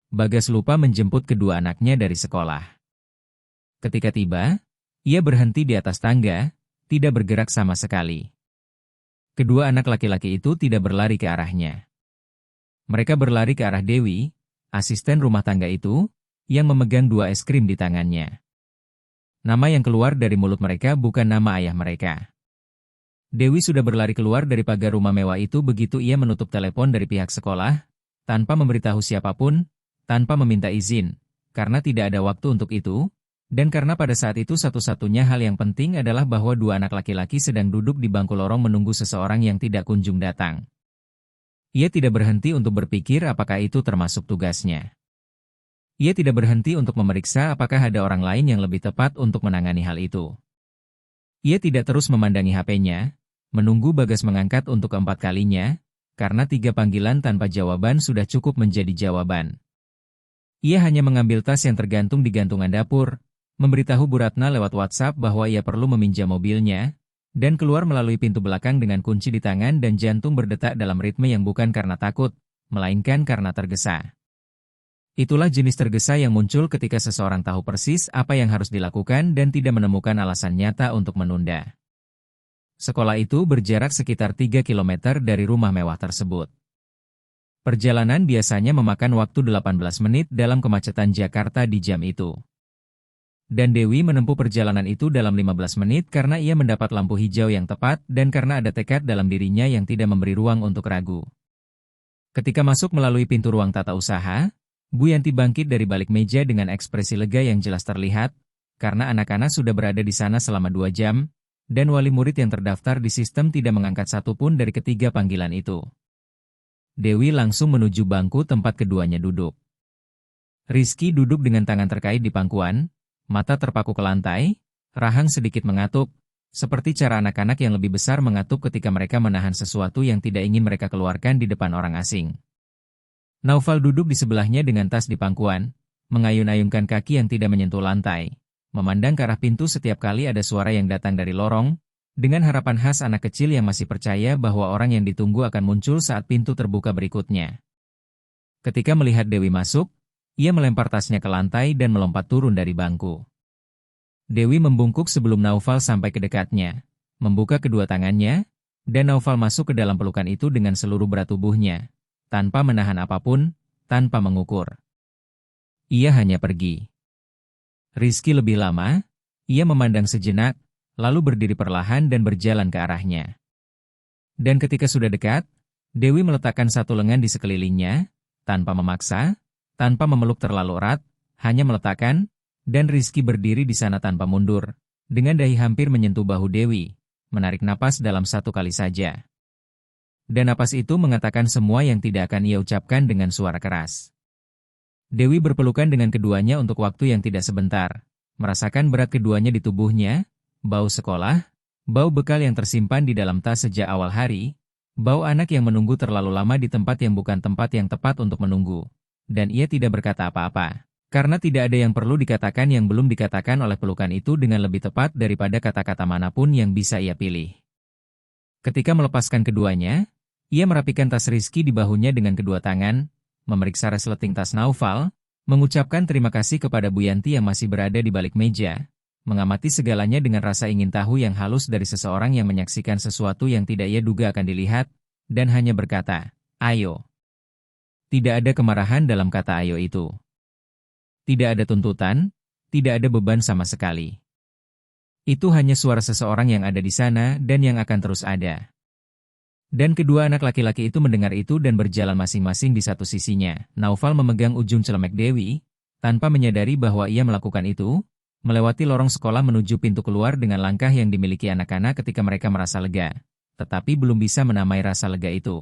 Bagas lupa menjemput kedua anaknya dari sekolah. Ketika tiba, ia berhenti di atas tangga, tidak bergerak sama sekali. Kedua anak laki-laki itu tidak berlari ke arahnya. Mereka berlari ke arah Dewi, asisten rumah tangga itu, yang memegang 2 es krim di tangannya. Nama yang keluar dari mulut mereka bukan nama ayah mereka. Dewi sudah berlari keluar dari pagar rumah mewah itu begitu ia menutup telepon dari pihak sekolah, tanpa memberitahu siapapun, tanpa meminta izin, karena tidak ada waktu untuk itu, dan karena pada saat itu satu-satunya hal yang penting adalah bahwa 2 anak laki-laki sedang duduk di bangku lorong menunggu seseorang yang tidak kunjung datang. Ia tidak berhenti untuk berpikir apakah itu termasuk tugasnya. Ia tidak berhenti untuk memeriksa apakah ada orang lain yang lebih tepat untuk menangani hal itu. Ia tidak terus memandangi HP-nya, menunggu Bagas mengangkat untuk keempat kalinya, karena 3 panggilan tanpa jawaban sudah cukup menjadi jawaban. Ia hanya mengambil tas yang tergantung di gantungan dapur, memberitahu Bu Ratna lewat WhatsApp bahwa ia perlu meminjam mobilnya, dan keluar melalui pintu belakang dengan kunci di tangan dan jantung berdetak dalam ritme yang bukan karena takut, melainkan karena tergesa. Itulah jenis tergesa yang muncul ketika seseorang tahu persis apa yang harus dilakukan dan tidak menemukan alasan nyata untuk menunda. Sekolah itu berjarak sekitar 3 km dari rumah mewah tersebut. Perjalanan biasanya memakan waktu 18 menit dalam kemacetan Jakarta di jam itu. Dan Dewi menempuh perjalanan itu dalam 15 menit karena ia mendapat lampu hijau yang tepat dan karena ada tekad dalam dirinya yang tidak memberi ruang untuk ragu. Ketika masuk melalui pintu ruang tata usaha, Bu Yanti bangkit dari balik meja dengan ekspresi lega yang jelas terlihat, karena anak-anak sudah berada di sana selama 2 jam, dan wali murid yang terdaftar di sistem tidak mengangkat satupun dari ketiga panggilan itu. Dewi langsung menuju bangku tempat keduanya duduk. Rizky duduk dengan tangan terkait di pangkuan, mata terpaku ke lantai, rahang sedikit mengatuk, seperti cara anak-anak yang lebih besar mengatuk ketika mereka menahan sesuatu yang tidak ingin mereka keluarkan di depan orang asing. Naufal duduk di sebelahnya dengan tas di pangkuan, mengayun-ayunkan kaki yang tidak menyentuh lantai, memandang ke arah pintu setiap kali ada suara yang datang dari lorong, dengan harapan khas anak kecil yang masih percaya bahwa orang yang ditunggu akan muncul saat pintu terbuka berikutnya. Ketika melihat Dewi masuk, ia melempar tasnya ke lantai dan melompat turun dari bangku. Dewi membungkuk sebelum Naufal sampai ke dekatnya, membuka kedua tangannya, dan Naufal masuk ke dalam pelukan itu dengan seluruh berat tubuhnya, tanpa menahan apapun, tanpa mengukur. Ia hanya pergi. Rizky lebih lama, ia memandang sejenak, lalu berdiri perlahan dan berjalan ke arahnya. Dan ketika sudah dekat, Dewi meletakkan satu lengan di sekelilingnya, tanpa memaksa, tanpa memeluk terlalu erat, hanya meletakkan, dan Rizky berdiri di sana tanpa mundur, dengan dahi hampir menyentuh bahu Dewi, menarik napas dalam satu kali saja. Dan napas itu mengatakan semua yang tidak akan ia ucapkan dengan suara keras. Dewi berpelukan dengan keduanya untuk waktu yang tidak sebentar, merasakan berat keduanya di tubuhnya, bau sekolah, bau bekal yang tersimpan di dalam tas sejak awal hari, bau anak yang menunggu terlalu lama di tempat yang bukan tempat yang tepat untuk menunggu. Dan ia tidak berkata apa-apa, karena tidak ada yang perlu dikatakan yang belum dikatakan oleh pelukan itu dengan lebih tepat daripada kata-kata manapun yang bisa ia pilih. Ketika melepaskan keduanya, ia merapikan tas Rizky di bahunya dengan kedua tangan, memeriksa resleting tas Naufal, mengucapkan terima kasih kepada Bu Yanti yang masih berada di balik meja, mengamati segalanya dengan rasa ingin tahu yang halus dari seseorang yang menyaksikan sesuatu yang tidak ia duga akan dilihat, dan hanya berkata, "Ayo." Tidak ada kemarahan dalam kata ayo itu. Tidak ada tuntutan, tidak ada beban sama sekali. Itu hanya suara seseorang yang ada di sana dan yang akan terus ada. Dan kedua anak laki-laki itu mendengar itu dan berjalan masing-masing di satu sisinya. Naufal memegang ujung celemek Dewi, tanpa menyadari bahwa ia melakukan itu, melewati lorong sekolah menuju pintu keluar dengan langkah yang dimiliki anak-anak ketika mereka merasa lega, tetapi belum bisa menamai rasa lega itu.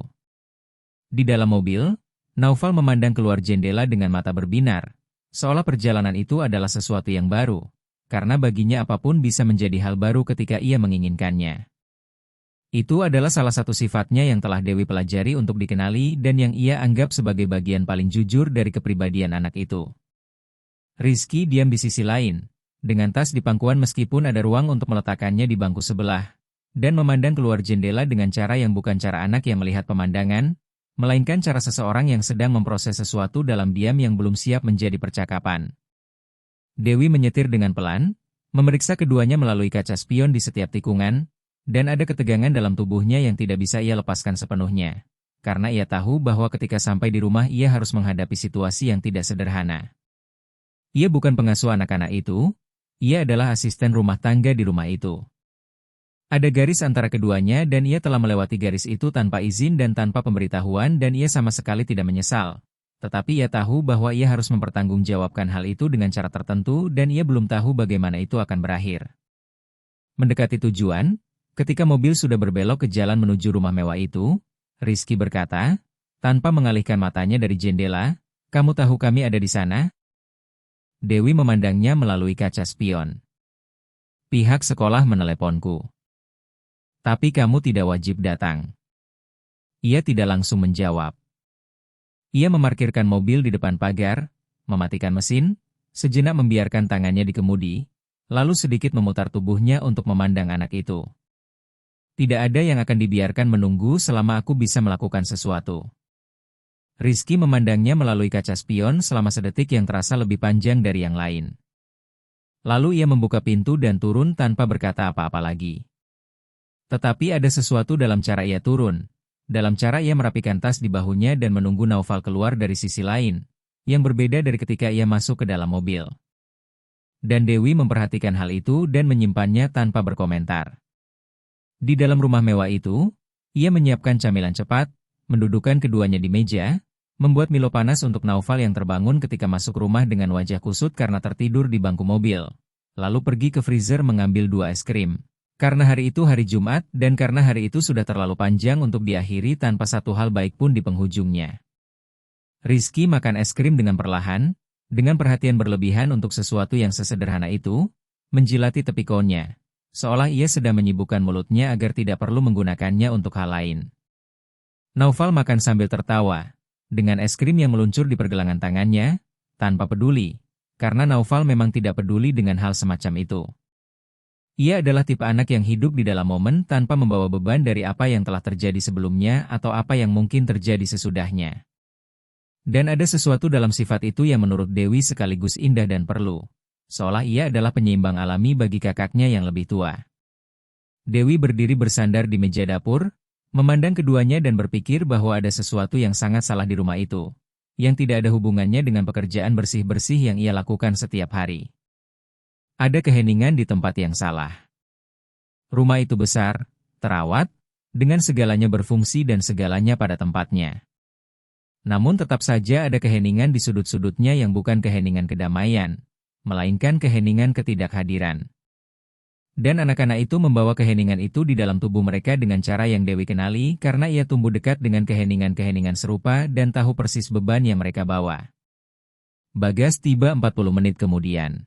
Di dalam mobil, Naufal memandang keluar jendela dengan mata berbinar, seolah perjalanan itu adalah sesuatu yang baru, karena baginya apapun bisa menjadi hal baru ketika ia menginginkannya. Itu adalah salah satu sifatnya yang telah Dewi pelajari untuk dikenali dan yang ia anggap sebagai bagian paling jujur dari kepribadian anak itu. Rizky diam di sisi lain, dengan tas di pangkuan meskipun ada ruang untuk meletakkannya di bangku sebelah, dan memandang keluar jendela dengan cara yang bukan cara anak yang melihat pemandangan, melainkan cara seseorang yang sedang memproses sesuatu dalam diam yang belum siap menjadi percakapan. Dewi menyetir dengan pelan, memeriksa keduanya melalui kaca spion di setiap tikungan, dan ada ketegangan dalam tubuhnya yang tidak bisa ia lepaskan sepenuhnya. Karena ia tahu bahwa ketika sampai di rumah ia harus menghadapi situasi yang tidak sederhana. Ia bukan pengasuh anak-anak itu, ia adalah asisten rumah tangga di rumah itu. Ada garis antara keduanya dan ia telah melewati garis itu tanpa izin dan tanpa pemberitahuan dan ia sama sekali tidak menyesal. Tetapi ia tahu bahwa ia harus mempertanggungjawabkan hal itu dengan cara tertentu dan ia belum tahu bagaimana itu akan berakhir. Mendekati tujuan, ketika mobil sudah berbelok ke jalan menuju rumah mewah itu, Rizky berkata, tanpa mengalihkan matanya dari jendela, "Kamu tahu kami ada di sana?" Dewi memandangnya melalui kaca spion. "Pihak sekolah meneleponku. Tapi kamu tidak wajib datang." Ia tidak langsung menjawab. Ia memarkirkan mobil di depan pagar, mematikan mesin, sejenak membiarkan tangannya di kemudi, lalu sedikit memutar tubuhnya untuk memandang anak itu. Tidak ada yang akan dibiarkan menunggu selama aku bisa melakukan sesuatu. Rizky memandangnya melalui kaca spion selama sedetik yang terasa lebih panjang dari yang lain. Lalu ia membuka pintu dan turun tanpa berkata apa-apa lagi. Tetapi ada sesuatu dalam cara ia turun, dalam cara ia merapikan tas di bahunya dan menunggu Naufal keluar dari sisi lain, yang berbeda dari ketika ia masuk ke dalam mobil. Dan Dewi memperhatikan hal itu dan menyimpannya tanpa berkomentar. Di dalam rumah mewah itu, ia menyiapkan camilan cepat, mendudukkan keduanya di meja, membuat Milo panas untuk Naufal yang terbangun ketika masuk rumah dengan wajah kusut karena tertidur di bangku mobil, lalu pergi ke freezer mengambil 2 es krim. Karena hari itu hari Jumat dan karena hari itu sudah terlalu panjang untuk diakhiri tanpa satu hal baik pun di penghujungnya. Rizky makan es krim dengan perlahan, dengan perhatian berlebihan untuk sesuatu yang sesederhana itu, menjilati tepi konnya, seolah ia sedang menyibukkan mulutnya agar tidak perlu menggunakannya untuk hal lain. Naufal makan sambil tertawa, dengan es krim yang meluncur di pergelangan tangannya, tanpa peduli, karena Naufal memang tidak peduli dengan hal semacam itu. Ia adalah tipe anak yang hidup di dalam momen tanpa membawa beban dari apa yang telah terjadi sebelumnya atau apa yang mungkin terjadi sesudahnya. Dan ada sesuatu dalam sifat itu yang menurut Dewi sekaligus indah dan perlu, seolah ia adalah penyeimbang alami bagi kakaknya yang lebih tua. Dewi berdiri bersandar di meja dapur, memandang keduanya dan berpikir bahwa ada sesuatu yang sangat salah di rumah itu, yang tidak ada hubungannya dengan pekerjaan bersih-bersih yang ia lakukan setiap hari. Ada keheningan di tempat yang salah. Rumah itu besar, terawat, dengan segalanya berfungsi dan segalanya pada tempatnya. Namun tetap saja ada keheningan di sudut-sudutnya yang bukan keheningan kedamaian, melainkan keheningan ketidakhadiran. Dan anak-anak itu membawa keheningan itu di dalam tubuh mereka dengan cara yang Dewi kenali karena ia tumbuh dekat dengan keheningan-keheningan serupa dan tahu persis beban yang mereka bawa. Bagas tiba 40 menit kemudian.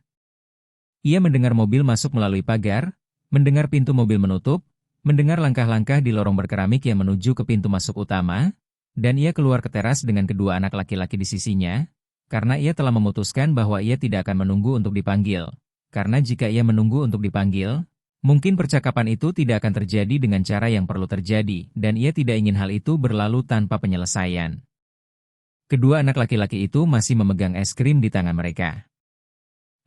Ia mendengar mobil masuk melalui pagar, mendengar pintu mobil menutup, mendengar langkah-langkah di lorong berkeramik yang menuju ke pintu masuk utama, dan ia keluar ke teras dengan kedua anak laki-laki di sisinya, karena ia telah memutuskan bahwa ia tidak akan menunggu untuk dipanggil. Karena jika ia menunggu untuk dipanggil, mungkin percakapan itu tidak akan terjadi dengan cara yang perlu terjadi, dan ia tidak ingin hal itu berlalu tanpa penyelesaian. Kedua anak laki-laki itu masih memegang es krim di tangan mereka.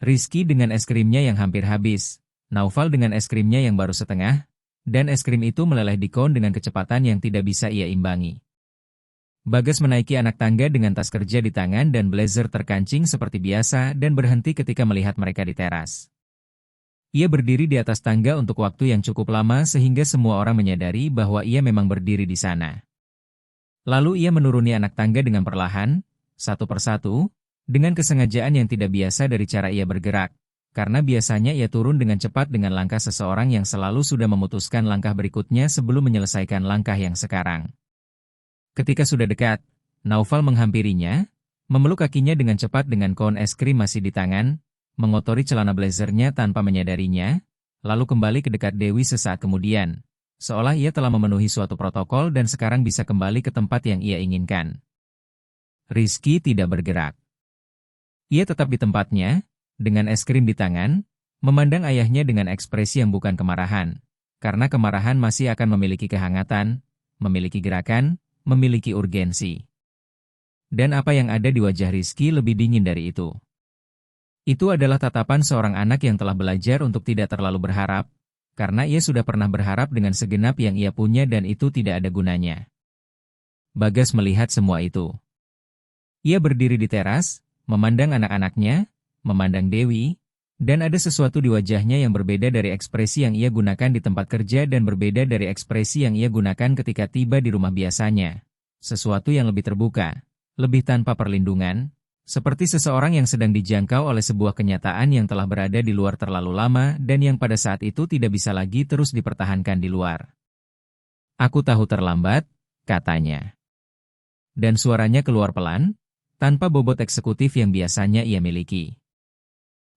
Rizky dengan es krimnya yang hampir habis, Naufal dengan es krimnya yang baru setengah, dan es krim itu meleleh di kon dengan kecepatan yang tidak bisa ia imbangi. Bagas menaiki anak tangga dengan tas kerja di tangan dan blazer terkancing seperti biasa dan berhenti ketika melihat mereka di teras. Ia berdiri di atas tangga untuk waktu yang cukup lama sehingga semua orang menyadari bahwa ia memang berdiri di sana. Lalu ia menuruni anak tangga dengan perlahan, satu persatu, dengan kesengajaan yang tidak biasa dari cara ia bergerak, karena biasanya ia turun dengan cepat dengan langkah seseorang yang selalu sudah memutuskan langkah berikutnya sebelum menyelesaikan langkah yang sekarang. Ketika sudah dekat, Naufal menghampirinya, memeluk kakinya dengan cepat dengan kon es krim masih di tangan, mengotori celana blazernya tanpa menyadarinya, lalu kembali ke dekat Dewi sesaat kemudian, seolah ia telah memenuhi suatu protokol dan sekarang bisa kembali ke tempat yang ia inginkan. Rizky tidak bergerak. Ia tetap di tempatnya, dengan es krim di tangan, memandang ayahnya dengan ekspresi yang bukan kemarahan, karena kemarahan masih akan memiliki kehangatan, memiliki gerakan, memiliki urgensi. Dan apa yang ada di wajah Rizky lebih dingin dari itu. Itu adalah tatapan seorang anak yang telah belajar untuk tidak terlalu berharap, karena ia sudah pernah berharap dengan segenap yang ia punya dan itu tidak ada gunanya. Bagas melihat semua itu. Ia berdiri di teras, memandang anak-anaknya, memandang Dewi, dan ada sesuatu di wajahnya yang berbeda dari ekspresi yang ia gunakan di tempat kerja dan berbeda dari ekspresi yang ia gunakan ketika tiba di rumah biasanya. Sesuatu yang lebih terbuka, lebih tanpa perlindungan, seperti seseorang yang sedang dijangkau oleh sebuah kenyataan yang telah berada di luar terlalu lama dan yang pada saat itu tidak bisa lagi terus dipertahankan di luar. Aku tahu terlambat, katanya. Dan suaranya keluar pelan, tanpa bobot eksekutif yang biasanya ia miliki.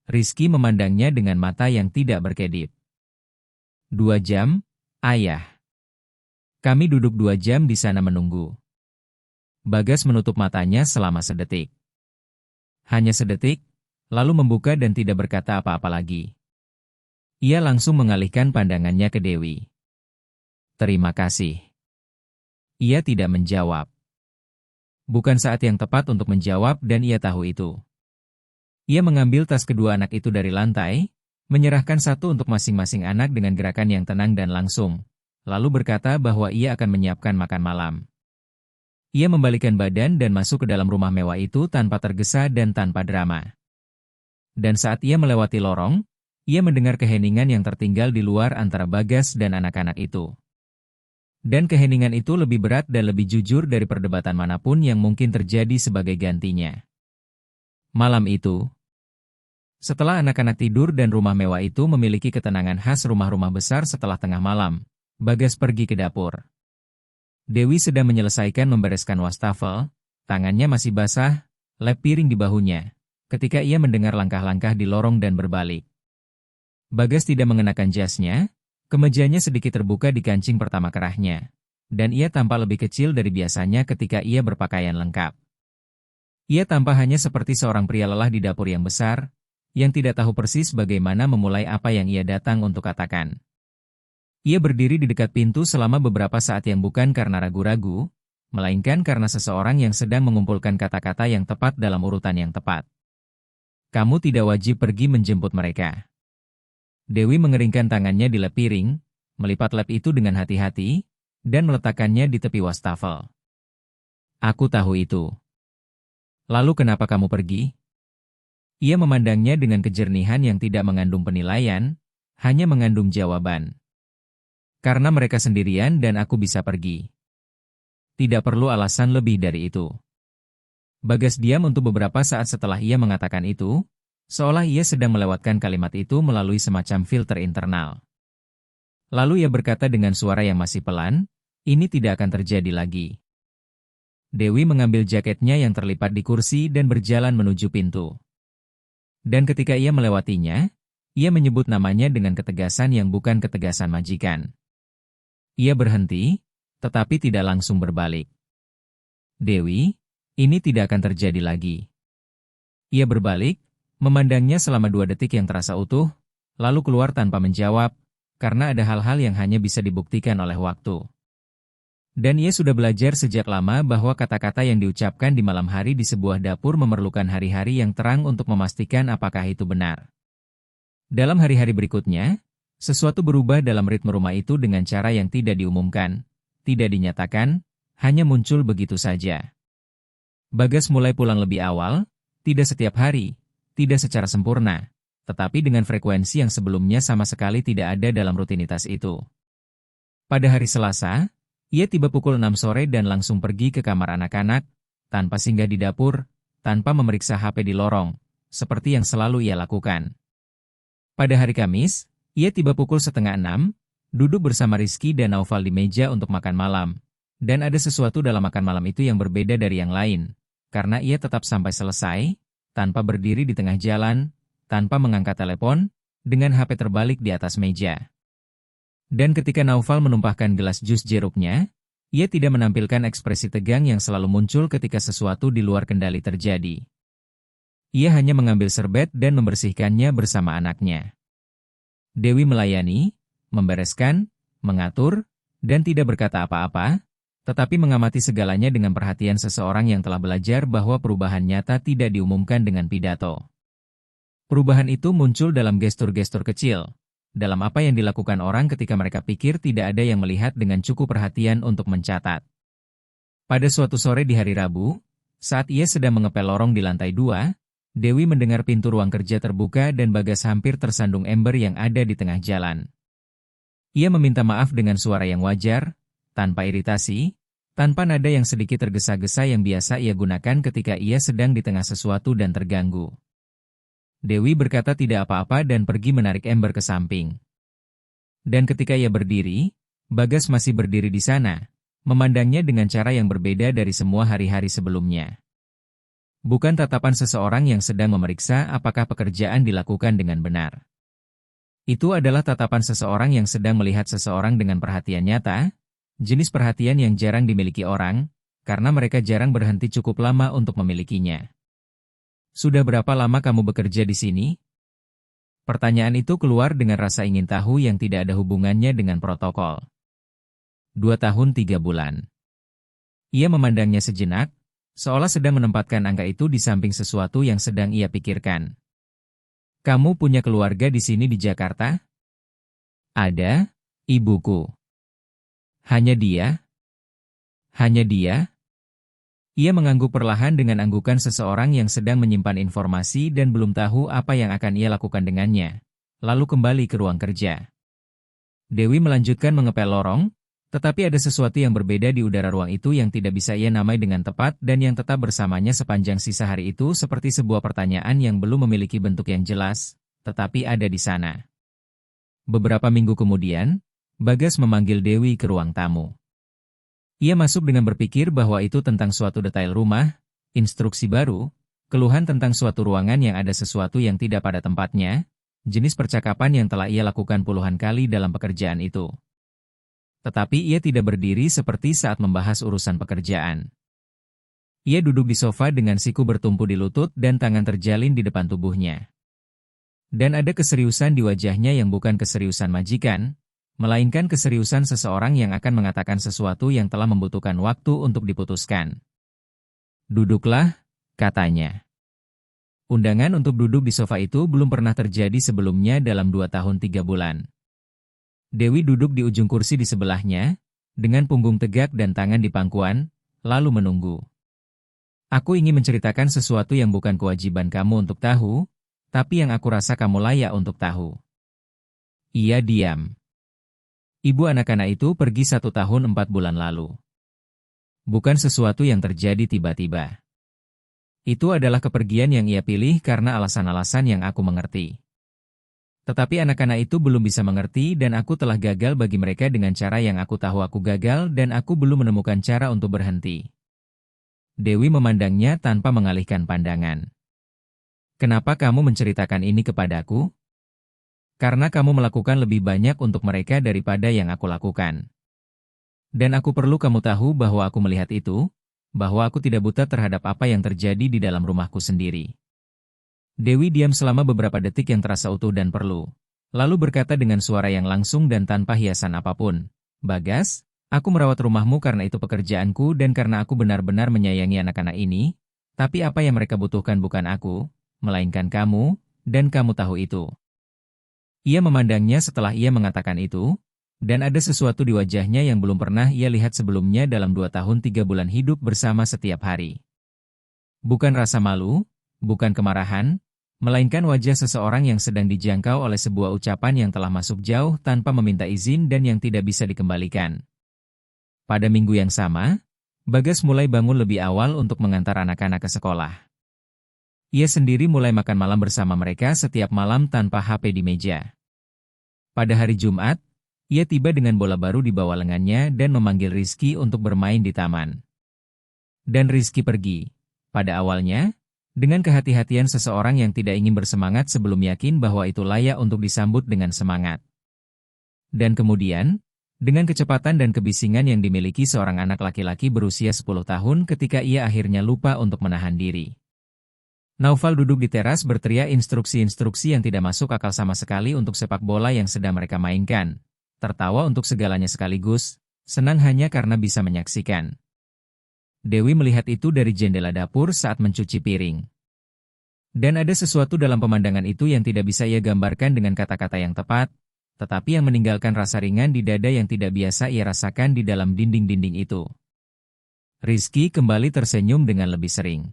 Rizky memandangnya dengan mata yang tidak berkedip. 2 jam, ayah. Kami duduk 2 jam di sana menunggu. Bagas menutup matanya selama sedetik. Hanya sedetik, lalu membuka dan tidak berkata apa-apa lagi. Ia langsung mengalihkan pandangannya ke Dewi. Terima kasih. Ia tidak menjawab. Bukan saat yang tepat untuk menjawab dan ia tahu itu. Ia mengambil tas kedua anak itu dari lantai, menyerahkan satu untuk masing-masing anak dengan gerakan yang tenang dan langsung, lalu berkata bahwa ia akan menyiapkan makan malam. Ia membalikkan badan dan masuk ke dalam rumah mewah itu tanpa tergesa dan tanpa drama. Dan saat ia melewati lorong, ia mendengar keheningan yang tertinggal di luar antara Bagas dan anak-anak itu. Dan keheningan itu lebih berat dan lebih jujur dari perdebatan manapun yang mungkin terjadi sebagai gantinya. Malam itu, setelah anak-anak tidur dan rumah mewah itu memiliki ketenangan khas rumah-rumah besar setelah tengah malam, Bagas pergi ke dapur. Dewi sedang menyelesaikan membereskan wastafel, tangannya masih basah, lap piring di bahunya, ketika ia mendengar langkah-langkah di lorong dan berbalik. Bagas tidak mengenakan jasnya, kemejanya sedikit terbuka di kancing pertama kerahnya, dan ia tampak lebih kecil dari biasanya ketika ia berpakaian lengkap. Ia tampak hanya seperti seorang pria lelah di dapur yang besar, yang tidak tahu persis bagaimana memulai apa yang ia datang untuk katakan. Ia berdiri di dekat pintu selama beberapa saat yang bukan karena ragu-ragu, melainkan karena seseorang yang sedang mengumpulkan kata-kata yang tepat dalam urutan yang tepat. Kamu tidak wajib pergi menjemput mereka. Dewi mengeringkan tangannya di lap piring, melipat lap itu dengan hati-hati, dan meletakkannya di tepi wastafel. Aku tahu itu. Lalu kenapa kamu pergi? Ia memandangnya dengan kejernihan yang tidak mengandung penilaian, hanya mengandung jawaban. Karena mereka sendirian dan aku bisa pergi. Tidak perlu alasan lebih dari itu. Bagas diam untuk beberapa saat setelah ia mengatakan itu, seolah ia sedang melewatkan kalimat itu melalui semacam filter internal. Lalu ia berkata dengan suara yang masih pelan, ini tidak akan terjadi lagi. Dewi mengambil jaketnya yang terlipat di kursi dan berjalan menuju pintu. Dan ketika ia melewatinya, ia menyebut namanya dengan ketegasan yang bukan ketegasan majikan. Ia berhenti, tetapi tidak langsung berbalik. Dewi, ini tidak akan terjadi lagi. Ia berbalik, memandangnya selama 2 detik yang terasa utuh, lalu keluar tanpa menjawab, karena ada hal-hal yang hanya bisa dibuktikan oleh waktu. Dan ia sudah belajar sejak lama bahwa kata-kata yang diucapkan di malam hari di sebuah dapur memerlukan hari-hari yang terang untuk memastikan apakah itu benar. Dalam hari-hari berikutnya, sesuatu berubah dalam ritme rumah itu dengan cara yang tidak diumumkan, tidak dinyatakan, hanya muncul begitu saja. Bagas mulai pulang lebih awal, tidak setiap hari, tidak secara sempurna, tetapi dengan frekuensi yang sebelumnya sama sekali tidak ada dalam rutinitas itu. Pada hari Selasa, ia tiba pukul 6 sore dan langsung pergi ke kamar anak-anak, tanpa singgah di dapur, tanpa memeriksa HP di lorong, seperti yang selalu ia lakukan. Pada hari Kamis, ia tiba pukul 5:30, duduk bersama Rizky dan Naufal di meja untuk makan malam, dan ada sesuatu dalam makan malam itu yang berbeda dari yang lain, karena ia tetap sampai selesai, tanpa berdiri di tengah jalan, tanpa mengangkat telepon, dengan HP terbalik di atas meja. Dan ketika Naufal menumpahkan gelas jus jeruknya, ia tidak menampilkan ekspresi tegang yang selalu muncul ketika sesuatu di luar kendali terjadi. Ia hanya mengambil serbet dan membersihkannya bersama anaknya. Dewi melayani, membereskan, mengatur, dan tidak berkata apa-apa, Tetapi mengamati segalanya dengan perhatian seseorang yang telah belajar bahwa perubahan nyata tidak diumumkan dengan pidato. Perubahan itu muncul dalam gestur-gestur kecil, dalam apa yang dilakukan orang ketika mereka pikir tidak ada yang melihat dengan cukup perhatian untuk mencatat. Pada suatu sore di hari Rabu, saat ia sedang mengepel lorong di lantai 2, Dewi mendengar pintu ruang kerja terbuka dan Bagas hampir tersandung ember yang ada di tengah jalan. Ia meminta maaf dengan suara yang wajar, tanpa iritasi, tanpa nada yang sedikit tergesa-gesa yang biasa ia gunakan ketika ia sedang di tengah sesuatu dan terganggu. Dewi berkata tidak apa-apa dan pergi menarik ember ke samping. Dan ketika ia berdiri, Bagas masih berdiri di sana, memandangnya dengan cara yang berbeda dari semua hari-hari sebelumnya. Bukan tatapan seseorang yang sedang memeriksa apakah pekerjaan dilakukan dengan benar. Itu adalah tatapan seseorang yang sedang melihat seseorang dengan perhatian nyata, jenis perhatian yang jarang dimiliki orang, karena mereka jarang berhenti cukup lama untuk memilikinya. Sudah berapa lama kamu bekerja di sini? Pertanyaan itu keluar dengan rasa ingin tahu yang tidak ada hubungannya dengan protokol. 2 tahun 3 bulan. Ia memandangnya sejenak, seolah sedang menempatkan angka itu di samping sesuatu yang sedang ia pikirkan. Kamu punya keluarga di sini di Jakarta? Ada, ibuku. Hanya dia? Hanya dia? Ia mengangguk perlahan dengan anggukan seseorang yang sedang menyimpan informasi dan belum tahu apa yang akan ia lakukan dengannya, lalu kembali ke ruang kerja. Dewi melanjutkan mengepel lorong, tetapi ada sesuatu yang berbeda di udara ruang itu yang tidak bisa ia namai dengan tepat dan yang tetap bersamanya sepanjang sisa hari itu seperti sebuah pertanyaan yang belum memiliki bentuk yang jelas, tetapi ada di sana. Beberapa minggu kemudian, Bagas memanggil Dewi ke ruang tamu. Ia masuk dengan berpikir bahwa itu tentang suatu detail rumah, instruksi baru, keluhan tentang suatu ruangan yang ada sesuatu yang tidak pada tempatnya, jenis percakapan yang telah ia lakukan puluhan kali dalam pekerjaan itu. Tetapi ia tidak berdiri seperti saat membahas urusan pekerjaan. Ia duduk di sofa dengan siku bertumpu di lutut dan tangan terjalin di depan tubuhnya. Dan ada keseriusan di wajahnya yang bukan keseriusan majikan, melainkan keseriusan seseorang yang akan mengatakan sesuatu yang telah membutuhkan waktu untuk diputuskan. Duduklah, katanya. Undangan untuk duduk di sofa itu belum pernah terjadi sebelumnya dalam 2 tahun 3 bulan. Dewi duduk di ujung kursi di sebelahnya, dengan punggung tegak dan tangan di pangkuan, lalu menunggu. Aku ingin menceritakan sesuatu yang bukan kewajiban kamu untuk tahu, tapi yang aku rasa kamu layak untuk tahu. Ia diam. Ibu anak-anak itu pergi 1 tahun 4 bulan lalu. Bukan sesuatu yang terjadi tiba-tiba. Itu adalah kepergian yang ia pilih karena alasan-alasan yang aku mengerti. Tetapi anak-anak itu belum bisa mengerti dan aku telah gagal bagi mereka dengan cara yang aku tahu aku gagal dan aku belum menemukan cara untuk berhenti. Dewi memandangnya tanpa mengalihkan pandangan. Kenapa kamu menceritakan ini kepadaku? Karena kamu melakukan lebih banyak untuk mereka daripada yang aku lakukan. Dan aku perlu kamu tahu bahwa aku melihat itu, bahwa aku tidak buta terhadap apa yang terjadi di dalam rumahku sendiri. Dewi diam selama beberapa detik yang terasa utuh dan perlu. Lalu berkata dengan suara yang langsung dan tanpa hiasan apapun. Bagas, aku merawat rumahmu karena itu pekerjaanku dan karena aku benar-benar menyayangi anak-anak ini. Tapi apa yang mereka butuhkan bukan aku, melainkan kamu, dan kamu tahu itu. Ia memandangnya setelah ia mengatakan itu, dan ada sesuatu di wajahnya yang belum pernah ia lihat sebelumnya dalam 2 tahun 3 bulan hidup bersama setiap hari. Bukan rasa malu, bukan kemarahan, melainkan wajah seseorang yang sedang dijangkau oleh sebuah ucapan yang telah masuk jauh tanpa meminta izin dan yang tidak bisa dikembalikan. Pada minggu yang sama, Bagas mulai bangun lebih awal untuk mengantar anak-anak ke sekolah. Ia sendiri mulai makan malam bersama mereka setiap malam tanpa HP di meja. Pada hari Jumat, ia tiba dengan bola baru di bawah lengannya dan memanggil Rizky untuk bermain di taman. Dan Rizky pergi. Pada awalnya, dengan kehati-hatian seseorang yang tidak ingin bersemangat sebelum yakin bahwa itu layak untuk disambut dengan semangat. Dan kemudian, dengan kecepatan dan kebisingan yang dimiliki seorang anak laki-laki berusia 10 tahun ketika ia akhirnya lupa untuk menahan diri. Naufal duduk di teras berteriak instruksi-instruksi yang tidak masuk akal sama sekali untuk sepak bola yang sedang mereka mainkan. Tertawa untuk segalanya sekaligus, senang hanya karena bisa menyaksikan. Dewi melihat itu dari jendela dapur saat mencuci piring. Dan ada sesuatu dalam pemandangan itu yang tidak bisa ia gambarkan dengan kata-kata yang tepat, tetapi yang meninggalkan rasa ringan di dada yang tidak biasa ia rasakan di dalam dinding-dinding itu. Rizky kembali tersenyum dengan lebih sering.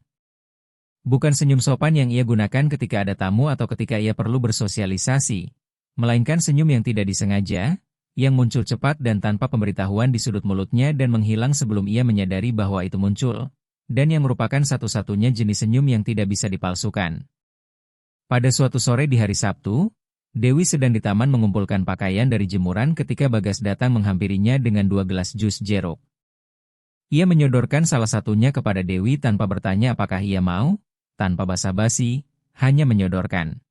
Bukan senyum sopan yang ia gunakan ketika ada tamu atau ketika ia perlu bersosialisasi, melainkan senyum yang tidak disengaja, yang muncul cepat dan tanpa pemberitahuan di sudut mulutnya dan menghilang sebelum ia menyadari bahwa itu muncul, dan yang merupakan satu-satunya jenis senyum yang tidak bisa dipalsukan. Pada suatu sore di hari Sabtu, Dewi sedang di taman mengumpulkan pakaian dari jemuran ketika Bagas datang menghampirinya dengan 2 gelas jus jeruk. Ia menyodorkan salah satunya kepada Dewi tanpa bertanya apakah ia mau, tanpa basa-basi, hanya menyodorkan.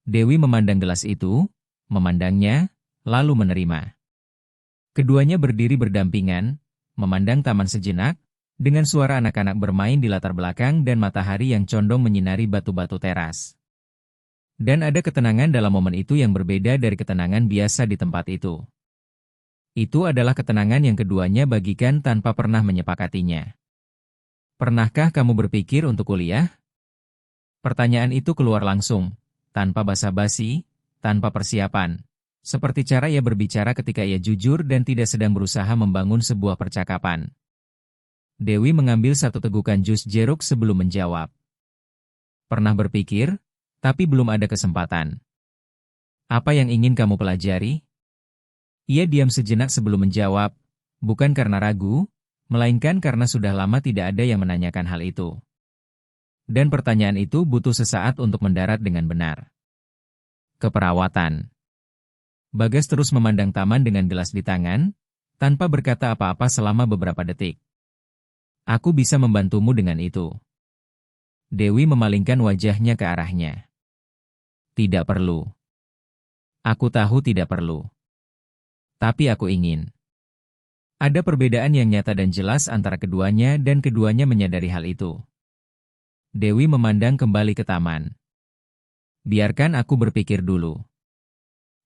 Dewi memandang gelas itu, memandangnya, lalu menerima. Keduanya berdiri berdampingan, memandang taman sejenak, dengan suara anak-anak bermain di latar belakang dan matahari yang condong menyinari batu-batu teras. Dan ada ketenangan dalam momen itu yang berbeda dari ketenangan biasa di tempat itu. Itu adalah ketenangan yang keduanya bagikan tanpa pernah menyepakatinya. Pernahkah kamu berpikir untuk kuliah? Pertanyaan itu keluar langsung, tanpa basa-basi, tanpa persiapan. Seperti cara ia berbicara ketika ia jujur dan tidak sedang berusaha membangun sebuah percakapan. Dewi mengambil satu tegukan jus jeruk sebelum menjawab. Pernah berpikir, tapi belum ada kesempatan. Apa yang ingin kamu pelajari? Ia diam sejenak sebelum menjawab, bukan karena ragu, melainkan karena sudah lama tidak ada yang menanyakan hal itu. Dan pertanyaan itu butuh sesaat untuk mendarat dengan benar. Keperawatan. Bagas terus memandang taman dengan gelas di tangan, tanpa berkata apa-apa selama beberapa detik. Aku bisa membantumu dengan itu. Dewi memalingkan wajahnya ke arahnya. Tidak perlu. Aku tahu tidak perlu. Tapi aku ingin. Ada perbedaan yang nyata dan jelas antara keduanya dan keduanya menyadari hal itu. Dewi memandang kembali ke taman. Biarkan aku berpikir dulu.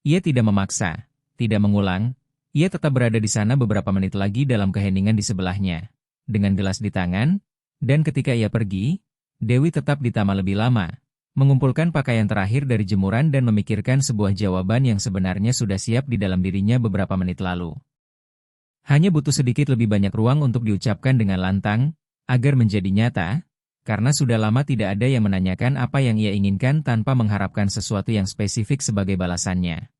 Ia tidak memaksa, tidak mengulang, ia tetap berada di sana beberapa menit lagi dalam keheningan di sebelahnya, dengan gelas di tangan, dan ketika ia pergi, Dewi tetap di taman lebih lama, mengumpulkan pakaian terakhir dari jemuran dan memikirkan sebuah jawaban yang sebenarnya sudah siap di dalam dirinya beberapa menit lalu. Hanya butuh sedikit lebih banyak ruang untuk diucapkan dengan lantang, agar menjadi nyata, karena sudah lama tidak ada yang menanyakan apa yang ia inginkan tanpa mengharapkan sesuatu yang spesifik sebagai balasannya.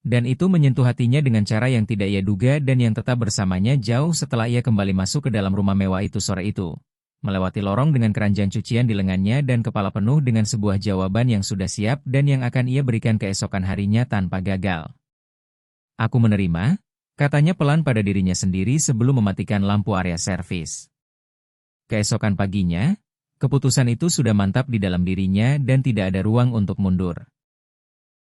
Dan itu menyentuh hatinya dengan cara yang tidak ia duga dan yang tetap bersamanya jauh setelah ia kembali masuk ke dalam rumah mewah itu sore itu. Melewati lorong dengan keranjang cucian di lengannya dan kepala penuh dengan sebuah jawaban yang sudah siap dan yang akan ia berikan keesokan harinya tanpa gagal. Aku menerima, katanya pelan pada dirinya sendiri sebelum mematikan lampu area servis. Keesokan paginya, keputusan itu sudah mantap di dalam dirinya dan tidak ada ruang untuk mundur.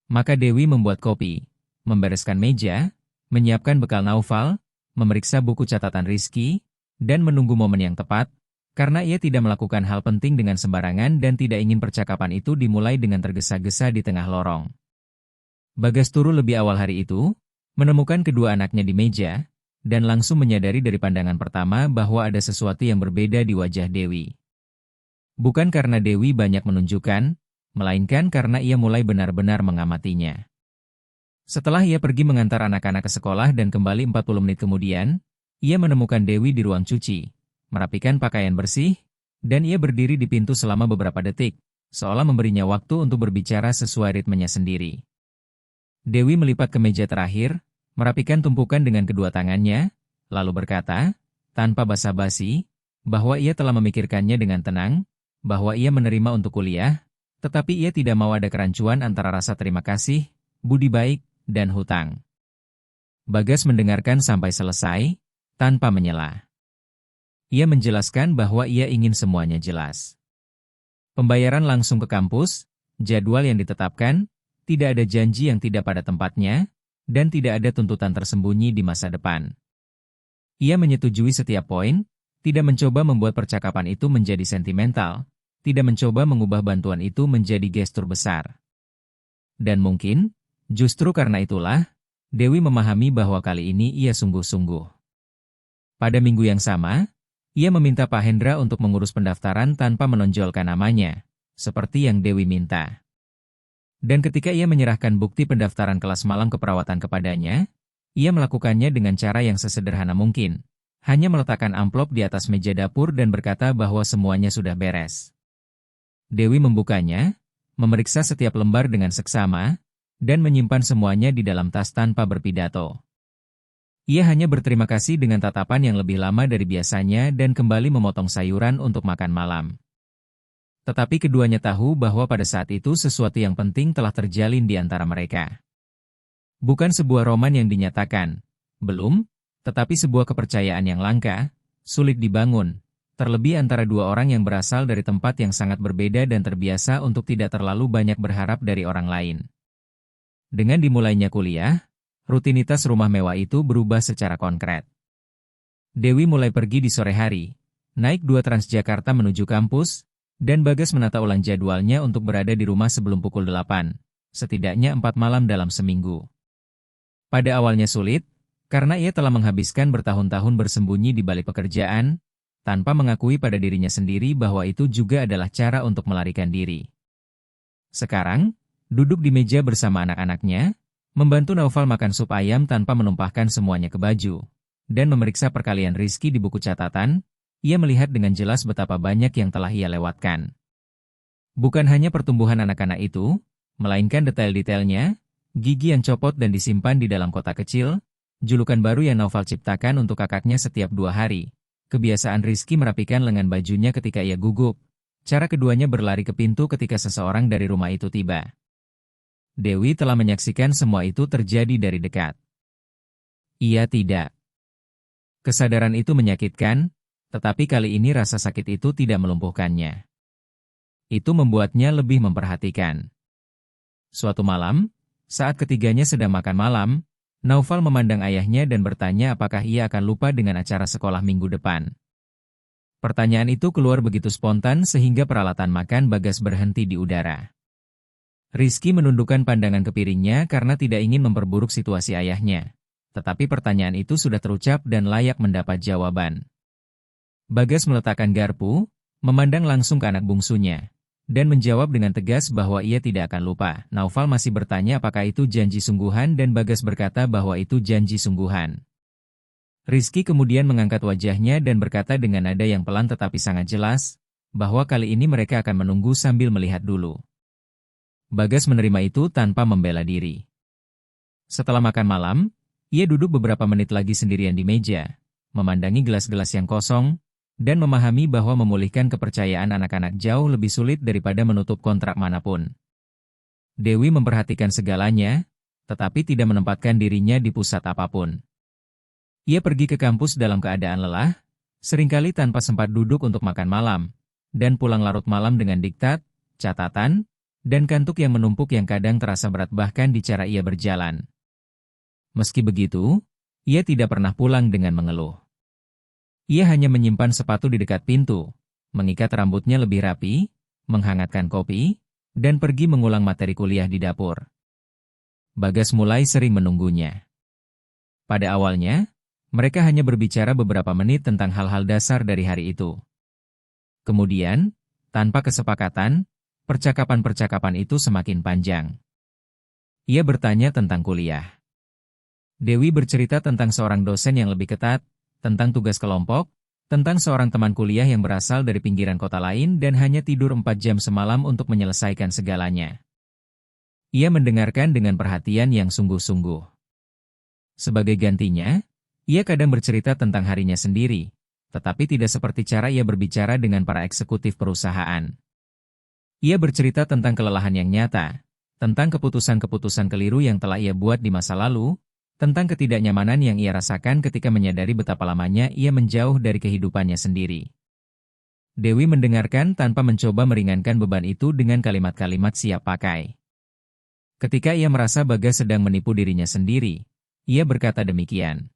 Maka Dewi membuat kopi, membereskan meja, menyiapkan bekal Naufal, memeriksa buku catatan Rizky, dan menunggu momen yang tepat, karena ia tidak melakukan hal penting dengan sembarangan dan tidak ingin percakapan itu dimulai dengan tergesa-gesa di tengah lorong. Bagas turun lebih awal hari itu, menemukan kedua anaknya di meja, dan langsung menyadari dari pandangan pertama bahwa ada sesuatu yang berbeda di wajah Dewi. Bukan karena Dewi banyak menunjukkan, melainkan karena ia mulai benar-benar mengamatinya. Setelah ia pergi mengantar anak-anak ke sekolah dan kembali 40 menit kemudian, ia menemukan Dewi di ruang cuci, merapikan pakaian bersih, dan ia berdiri di pintu selama beberapa detik, seolah memberinya waktu untuk berbicara sesuai ritmenya sendiri. Dewi melipat ke meja terakhir, merapikan tumpukan dengan kedua tangannya, lalu berkata, tanpa basa-basi, bahwa ia telah memikirkannya dengan tenang, bahwa ia menerima untuk kuliah, tetapi ia tidak mau ada kerancuan antara rasa terima kasih, budi baik, dan hutang. Bagas mendengarkan sampai selesai, tanpa menyela. Ia menjelaskan bahwa ia ingin semuanya jelas. Pembayaran langsung ke kampus, jadwal yang ditetapkan, tidak ada janji yang tidak pada tempatnya, dan tidak ada tuntutan tersembunyi di masa depan. Ia menyetujui setiap poin, tidak mencoba membuat percakapan itu menjadi sentimental, tidak mencoba mengubah bantuan itu menjadi gestur besar. Dan mungkin, justru karena itulah, Dewi memahami bahwa kali ini ia sungguh-sungguh. Pada minggu yang sama, ia meminta Pak Hendra untuk mengurus pendaftaran tanpa menonjolkan namanya, seperti yang Dewi minta. Dan ketika ia menyerahkan bukti pendaftaran kelas malam keperawatan kepadanya, ia melakukannya dengan cara yang sesederhana mungkin. Hanya meletakkan amplop di atas meja dapur dan berkata bahwa semuanya sudah beres. Dewi membukanya, memeriksa setiap lembar dengan seksama, dan menyimpan semuanya di dalam tas tanpa berpidato. Ia hanya berterima kasih dengan tatapan yang lebih lama dari biasanya dan kembali memotong sayuran untuk makan malam. Tetapi keduanya tahu bahwa pada saat itu sesuatu yang penting telah terjalin di antara mereka. Bukan sebuah roman yang dinyatakan, belum, tetapi sebuah kepercayaan yang langka, sulit dibangun, terlebih antara dua orang yang berasal dari tempat yang sangat berbeda dan terbiasa untuk tidak terlalu banyak berharap dari orang lain. Dengan dimulainya kuliah, rutinitas rumah mewah itu berubah secara konkret. Dewi mulai pergi di sore hari, naik 2 Transjakarta menuju kampus, dan Bagas menata ulang jadwalnya untuk berada di rumah sebelum pukul 8, setidaknya 4 malam dalam seminggu. Pada awalnya sulit, karena ia telah menghabiskan bertahun-tahun bersembunyi di balik pekerjaan, tanpa mengakui pada dirinya sendiri bahwa itu juga adalah cara untuk melarikan diri. Sekarang, duduk di meja bersama anak-anaknya, membantu Naufal makan sup ayam tanpa menumpahkan semuanya ke baju, dan memeriksa perkalian Rizky di buku catatan, ia melihat dengan jelas betapa banyak yang telah ia lewatkan. Bukan hanya pertumbuhan anak-anak itu, melainkan detail-detailnya, gigi yang copot dan disimpan di dalam kotak kecil, julukan baru yang Naufal ciptakan untuk kakaknya setiap 2 hari, kebiasaan Rizky merapikan lengan bajunya ketika ia gugup, cara keduanya berlari ke pintu ketika seseorang dari rumah itu tiba. Dewi telah menyaksikan semua itu terjadi dari dekat. Ia tidak. Kesadaran itu menyakitkan, tetapi kali ini rasa sakit itu tidak melumpuhkannya. Itu membuatnya lebih memperhatikan. Suatu malam, saat ketiganya sedang makan malam, Naufal memandang ayahnya dan bertanya apakah ia akan lupa dengan acara sekolah minggu depan. Pertanyaan itu keluar begitu spontan sehingga peralatan makan Bagas berhenti di udara. Rizky menundukkan pandangan ke piringnya karena tidak ingin memperburuk situasi ayahnya. Tetapi pertanyaan itu sudah terucap dan layak mendapat jawaban. Bagas meletakkan garpu, memandang langsung ke anak bungsunya, dan menjawab dengan tegas bahwa ia tidak akan lupa. Naufal masih bertanya apakah itu janji sungguhan dan Bagas berkata bahwa itu janji sungguhan. Rizky kemudian mengangkat wajahnya dan berkata dengan nada yang pelan tetapi sangat jelas, bahwa kali ini mereka akan menunggu sambil melihat dulu. Bagas menerima itu tanpa membela diri. Setelah makan malam, ia duduk beberapa menit lagi sendirian di meja, memandangi gelas-gelas yang kosong, dan memahami bahwa memulihkan kepercayaan anak-anak jauh lebih sulit daripada menutup kontrak manapun. Dewi memperhatikan segalanya, tetapi tidak menempatkan dirinya di pusat apapun. Ia pergi ke kampus dalam keadaan lelah, seringkali tanpa sempat duduk untuk makan malam, dan pulang larut malam dengan diktat, catatan, dan kantuk yang menumpuk yang kadang terasa berat bahkan di cara ia berjalan. Meski begitu, ia tidak pernah pulang dengan mengeluh. Ia hanya menyimpan sepatu di dekat pintu, mengikat rambutnya lebih rapi, menghangatkan kopi, dan pergi mengulang materi kuliah di dapur. Bagas mulai sering menunggunya. Pada awalnya, mereka hanya berbicara beberapa menit tentang hal-hal dasar dari hari itu. Kemudian, tanpa kesepakatan, percakapan-percakapan itu semakin panjang. Ia bertanya tentang kuliah. Dewi bercerita tentang seorang dosen yang lebih ketat, tentang tugas kelompok, tentang seorang teman kuliah yang berasal dari pinggiran kota lain dan hanya tidur 4 jam semalam untuk menyelesaikan segalanya. Ia mendengarkan dengan perhatian yang sungguh-sungguh. Sebagai gantinya, ia kadang bercerita tentang harinya sendiri, tetapi tidak seperti cara ia berbicara dengan para eksekutif perusahaan. Ia bercerita tentang kelelahan yang nyata, tentang keputusan-keputusan keliru yang telah ia buat di masa lalu, tentang ketidaknyamanan yang ia rasakan ketika menyadari betapa lamanya ia menjauh dari kehidupannya sendiri. Dewi mendengarkan tanpa mencoba meringankan beban itu dengan kalimat-kalimat siap pakai. Ketika ia merasa Bagas sedang menipu dirinya sendiri, ia berkata demikian.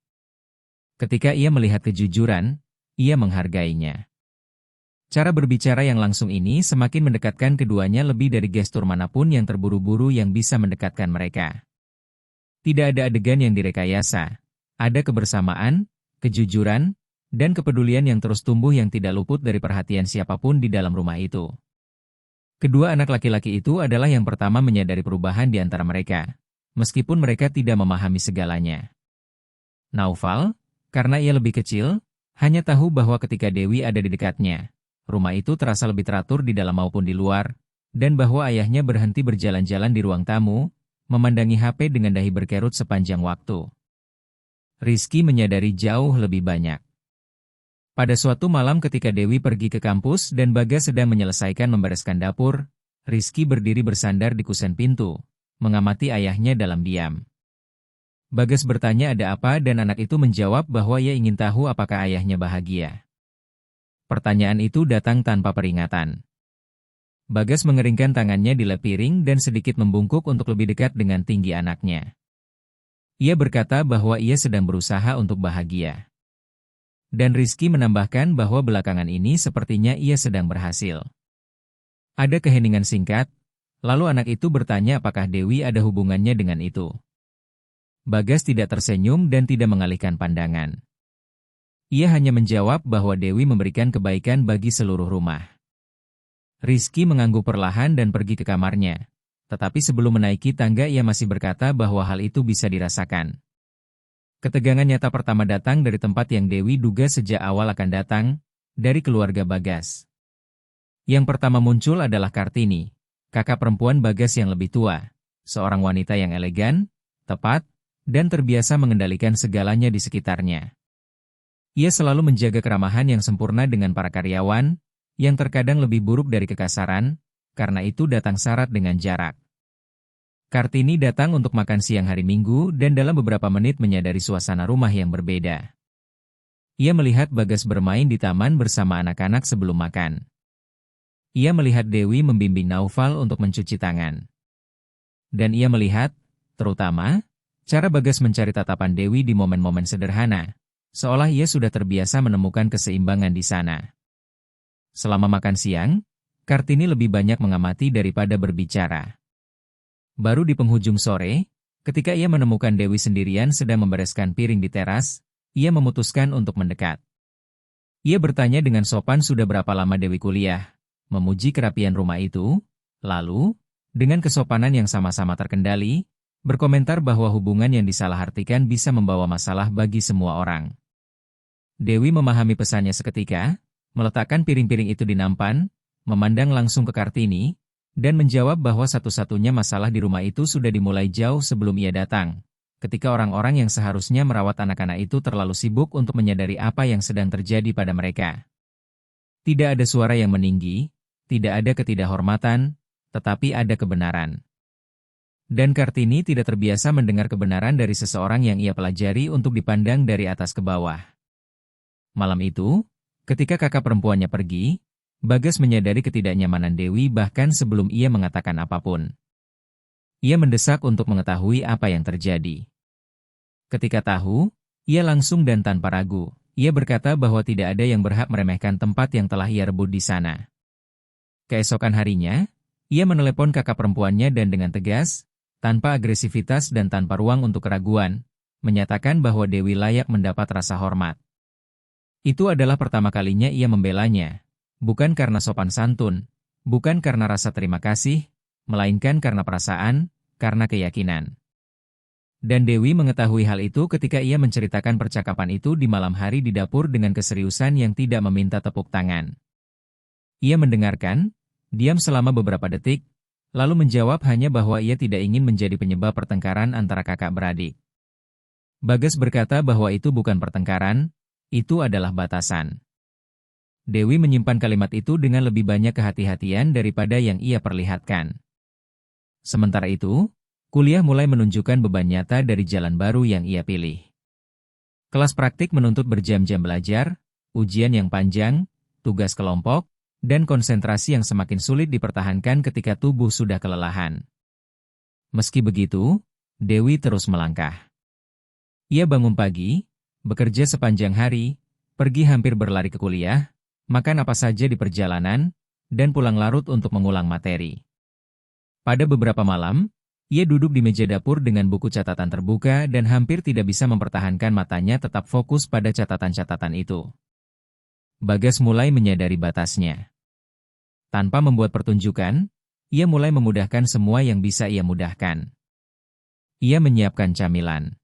Ketika ia melihat kejujuran, ia menghargainya. Cara berbicara yang langsung ini semakin mendekatkan keduanya lebih dari gestur manapun yang terburu-buru yang bisa mendekatkan mereka. Tidak ada adegan yang direkayasa. Ada kebersamaan, kejujuran, dan kepedulian yang terus tumbuh yang tidak luput dari perhatian siapapun di dalam rumah itu. Kedua anak laki-laki itu adalah yang pertama menyadari perubahan di antara mereka, meskipun mereka tidak memahami segalanya. Naufal, karena ia lebih kecil, hanya tahu bahwa ketika Dewi ada di dekatnya, rumah itu terasa lebih teratur di dalam maupun di luar, dan bahwa ayahnya berhenti berjalan-jalan di ruang tamu, memandangi HP dengan dahi berkerut sepanjang waktu. Rizky menyadari jauh lebih banyak. Pada suatu malam ketika Dewi pergi ke kampus dan Bagas sedang menyelesaikan membereskan dapur, Rizky berdiri bersandar di kusen pintu, mengamati ayahnya dalam diam. Bagas bertanya ada apa dan anak itu menjawab bahwa ia ingin tahu apakah ayahnya bahagia. Pertanyaan itu datang tanpa peringatan. Bagas mengeringkan tangannya di lap piring dan sedikit membungkuk untuk lebih dekat dengan tinggi anaknya. Ia berkata bahwa ia sedang berusaha untuk bahagia. Dan Rizky menambahkan bahwa belakangan ini sepertinya ia sedang berhasil. Ada keheningan singkat, lalu anak itu bertanya apakah Dewi ada hubungannya dengan itu. Bagas tidak tersenyum dan tidak mengalihkan pandangan. Ia hanya menjawab bahwa Dewi memberikan kebaikan bagi seluruh rumah. Rizky mengangguk perlahan dan pergi ke kamarnya. Tetapi sebelum menaiki tangga ia masih berkata bahwa hal itu bisa dirasakan. Ketegangan nyata pertama datang dari tempat yang Dewi duga sejak awal akan datang, dari keluarga Bagas. Yang pertama muncul adalah Kartini, kakak perempuan Bagas yang lebih tua, seorang wanita yang elegan, tepat, dan terbiasa mengendalikan segalanya di sekitarnya. Ia selalu menjaga keramahan yang sempurna dengan para karyawan, yang terkadang lebih buruk dari kekasaran, karena itu datang syarat dengan jarak. Kartini datang untuk makan siang hari Minggu dan dalam beberapa menit menyadari suasana rumah yang berbeda. Ia melihat Bagas bermain di taman bersama anak-anak sebelum makan. Ia melihat Dewi membimbing Naufal untuk mencuci tangan. Dan ia melihat, terutama, cara Bagas mencari tatapan Dewi di momen-momen sederhana, seolah ia sudah terbiasa menemukan keseimbangan di sana. Selama makan siang, Kartini lebih banyak mengamati daripada berbicara. Baru di penghujung sore, ketika ia menemukan Dewi sendirian sedang membereskan piring di teras, ia memutuskan untuk mendekat. Ia bertanya dengan sopan sudah berapa lama Dewi kuliah, memuji kerapian rumah itu, lalu, dengan kesopanan yang sama-sama terkendali, berkomentar bahwa hubungan yang disalahartikan bisa membawa masalah bagi semua orang. Dewi memahami pesannya seketika, meletakkan piring-piring itu di nampan, memandang langsung ke Kartini, dan menjawab bahwa satu-satunya masalah di rumah itu sudah dimulai jauh sebelum ia datang, ketika orang-orang yang seharusnya merawat anak-anak itu terlalu sibuk untuk menyadari apa yang sedang terjadi pada mereka. Tidak ada suara yang meninggi, tidak ada ketidakhormatan, tetapi ada kebenaran. Dan Kartini tidak terbiasa mendengar kebenaran dari seseorang yang ia pelajari untuk dipandang dari atas ke bawah. Malam itu, ketika kakak perempuannya pergi, Bagas menyadari ketidaknyamanan Dewi bahkan sebelum ia mengatakan apapun. Ia mendesak untuk mengetahui apa yang terjadi. Ketika tahu, ia langsung dan tanpa ragu, ia berkata bahwa tidak ada yang berhak meremehkan tempat yang telah ia rebut di sana. Keesokan harinya, ia menelepon kakak perempuannya dan dengan tegas, tanpa agresivitas dan tanpa ruang untuk keraguan, menyatakan bahwa Dewi layak mendapat rasa hormat. Itu adalah pertama kalinya ia membelanya. Bukan karena sopan santun, bukan karena rasa terima kasih, melainkan karena perasaan, karena keyakinan. Dan Dewi mengetahui hal itu ketika ia menceritakan percakapan itu di malam hari di dapur dengan keseriusan yang tidak meminta tepuk tangan. Ia mendengarkan, diam selama beberapa detik, lalu menjawab hanya bahwa ia tidak ingin menjadi penyebab pertengkaran antara kakak beradik. Bagas berkata bahwa itu bukan pertengkaran, itu adalah batasan. Dewi menyimpan kalimat itu dengan lebih banyak kehati-hatian daripada yang ia perlihatkan. Sementara itu, kuliah mulai menunjukkan beban nyata dari jalan baru yang ia pilih. Kelas praktik menuntut berjam-jam belajar, ujian yang panjang, tugas kelompok, dan konsentrasi yang semakin sulit dipertahankan ketika tubuh sudah kelelahan. Meski begitu, Dewi terus melangkah. Ia bangun pagi, bekerja sepanjang hari, pergi hampir berlari ke kuliah, makan apa saja di perjalanan, dan pulang larut untuk mengulang materi. Pada beberapa malam, Ia duduk di meja dapur dengan buku catatan terbuka dan hampir tidak bisa mempertahankan matanya tetap fokus pada catatan-catatan itu. Bagas mulai menyadari batasnya. Tanpa membuat pertunjukan, ia mulai memudahkan semua yang bisa ia mudahkan. Ia menyiapkan camilan.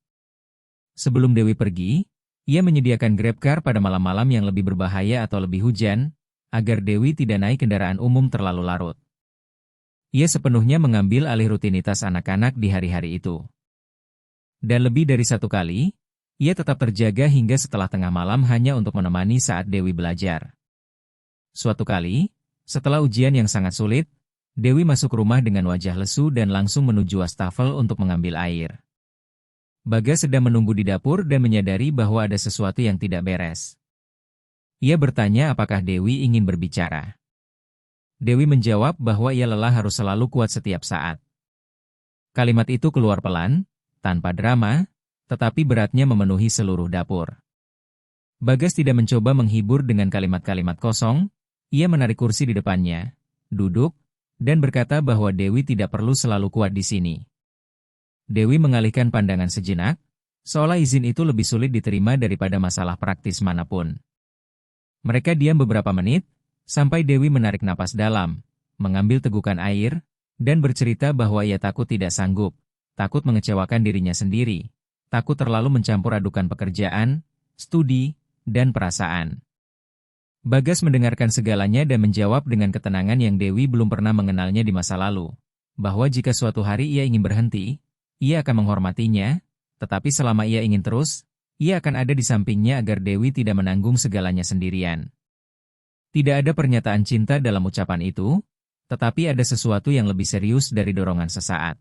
Sebelum Dewi pergi, ia menyediakan GrabCar pada malam-malam yang lebih berbahaya atau lebih hujan, agar Dewi tidak naik kendaraan umum terlalu larut. Ia sepenuhnya mengambil alih rutinitas anak-anak di hari-hari itu. Dan lebih dari satu kali, ia tetap terjaga hingga setelah tengah malam hanya untuk menemani saat Dewi belajar. Suatu kali, setelah ujian yang sangat sulit, Dewi masuk rumah dengan wajah lesu dan langsung menuju wastafel untuk mengambil air. Bagas sedang menunggu di dapur dan menyadari bahwa ada sesuatu yang tidak beres. Ia bertanya apakah Dewi ingin berbicara. Dewi menjawab bahwa ia lelah harus selalu kuat setiap saat. Kalimat itu keluar pelan, tanpa drama, tetapi beratnya memenuhi seluruh dapur. Bagas tidak mencoba menghibur dengan kalimat-kalimat kosong, ia menarik kursi di depannya, duduk, dan berkata bahwa Dewi tidak perlu selalu kuat di sini. Dewi mengalihkan pandangan sejenak, seolah izin itu lebih sulit diterima daripada masalah praktis manapun. Mereka diam beberapa menit, sampai Dewi menarik napas dalam, mengambil tegukan air, dan bercerita bahwa ia takut tidak sanggup, takut mengecewakan dirinya sendiri, takut terlalu mencampur adukan pekerjaan, studi, dan perasaan. Bagas mendengarkan segalanya dan menjawab dengan ketenangan yang Dewi belum pernah mengenalnya di masa lalu, bahwa jika suatu hari ia ingin berhenti, ia akan menghormatinya, tetapi selama ia ingin terus, ia akan ada di sampingnya agar Dewi tidak menanggung segalanya sendirian. Tidak ada pernyataan cinta dalam ucapan itu, tetapi ada sesuatu yang lebih serius dari dorongan sesaat.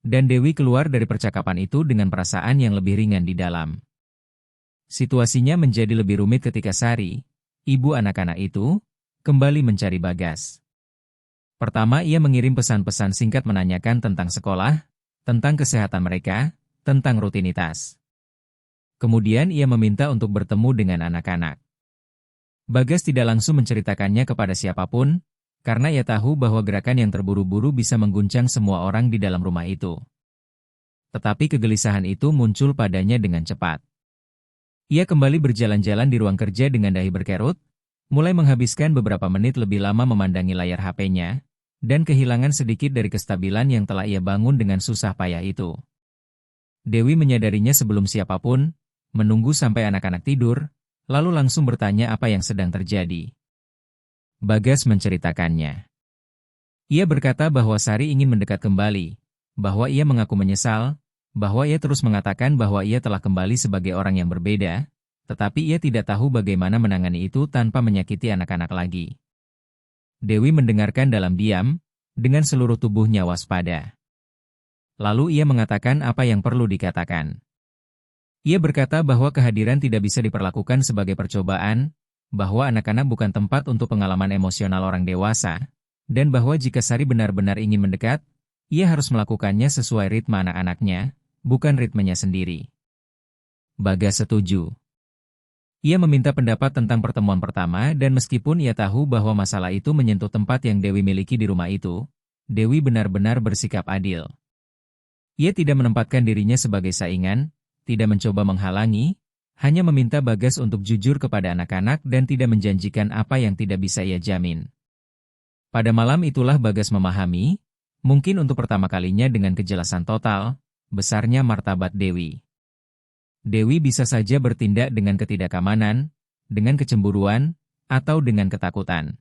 Dan Dewi keluar dari percakapan itu dengan perasaan yang lebih ringan di dalam. Situasinya menjadi lebih rumit ketika Sari, ibu anak-anak itu, kembali mencari Bagas. Pertama ia mengirim pesan-pesan singkat menanyakan tentang sekolah, tentang kesehatan mereka, tentang rutinitas. Kemudian ia meminta untuk bertemu dengan anak-anak. Bagas tidak langsung menceritakannya kepada siapapun, karena ia tahu bahwa gerakan yang terburu-buru bisa mengguncang semua orang di dalam rumah itu. Tetapi kegelisahan itu muncul padanya dengan cepat. Ia kembali berjalan-jalan di ruang kerja dengan dahi berkerut, mulai menghabiskan beberapa menit lebih lama memandangi layar HP-nya, dan kehilangan sedikit dari kestabilan yang telah ia bangun dengan susah payah itu. Dewi menyadarinya sebelum siapapun, menunggu sampai anak-anak tidur, lalu langsung bertanya apa yang sedang terjadi. Bagas menceritakannya. Ia berkata bahwa Sari ingin mendekat kembali, bahwa ia mengaku menyesal, bahwa ia terus mengatakan bahwa ia telah kembali sebagai orang yang berbeda, tetapi ia tidak tahu bagaimana menangani itu tanpa menyakiti anak-anak lagi. Dewi mendengarkan dalam diam, dengan seluruh tubuhnya waspada. Lalu ia mengatakan apa yang perlu dikatakan. Ia berkata bahwa kehadiran tidak bisa diperlakukan sebagai percobaan, bahwa anak-anak bukan tempat untuk pengalaman emosional orang dewasa, dan bahwa jika Sari benar-benar ingin mendekat, ia harus melakukannya sesuai ritme anak-anaknya, bukan ritmenya sendiri. Bagas setuju. Ia meminta pendapat tentang pertemuan pertama dan meskipun ia tahu bahwa masalah itu menyentuh tempat yang Dewi miliki di rumah itu, Dewi benar-benar bersikap adil. Ia tidak menempatkan dirinya sebagai saingan, tidak mencoba menghalangi, hanya meminta Bagas untuk jujur kepada anak-anak dan tidak menjanjikan apa yang tidak bisa ia jamin. Pada malam itulah Bagas memahami, mungkin untuk pertama kalinya dengan kejelasan total, besarnya martabat Dewi. Dewi bisa saja bertindak dengan ketidakamanan, dengan kecemburuan, atau dengan ketakutan.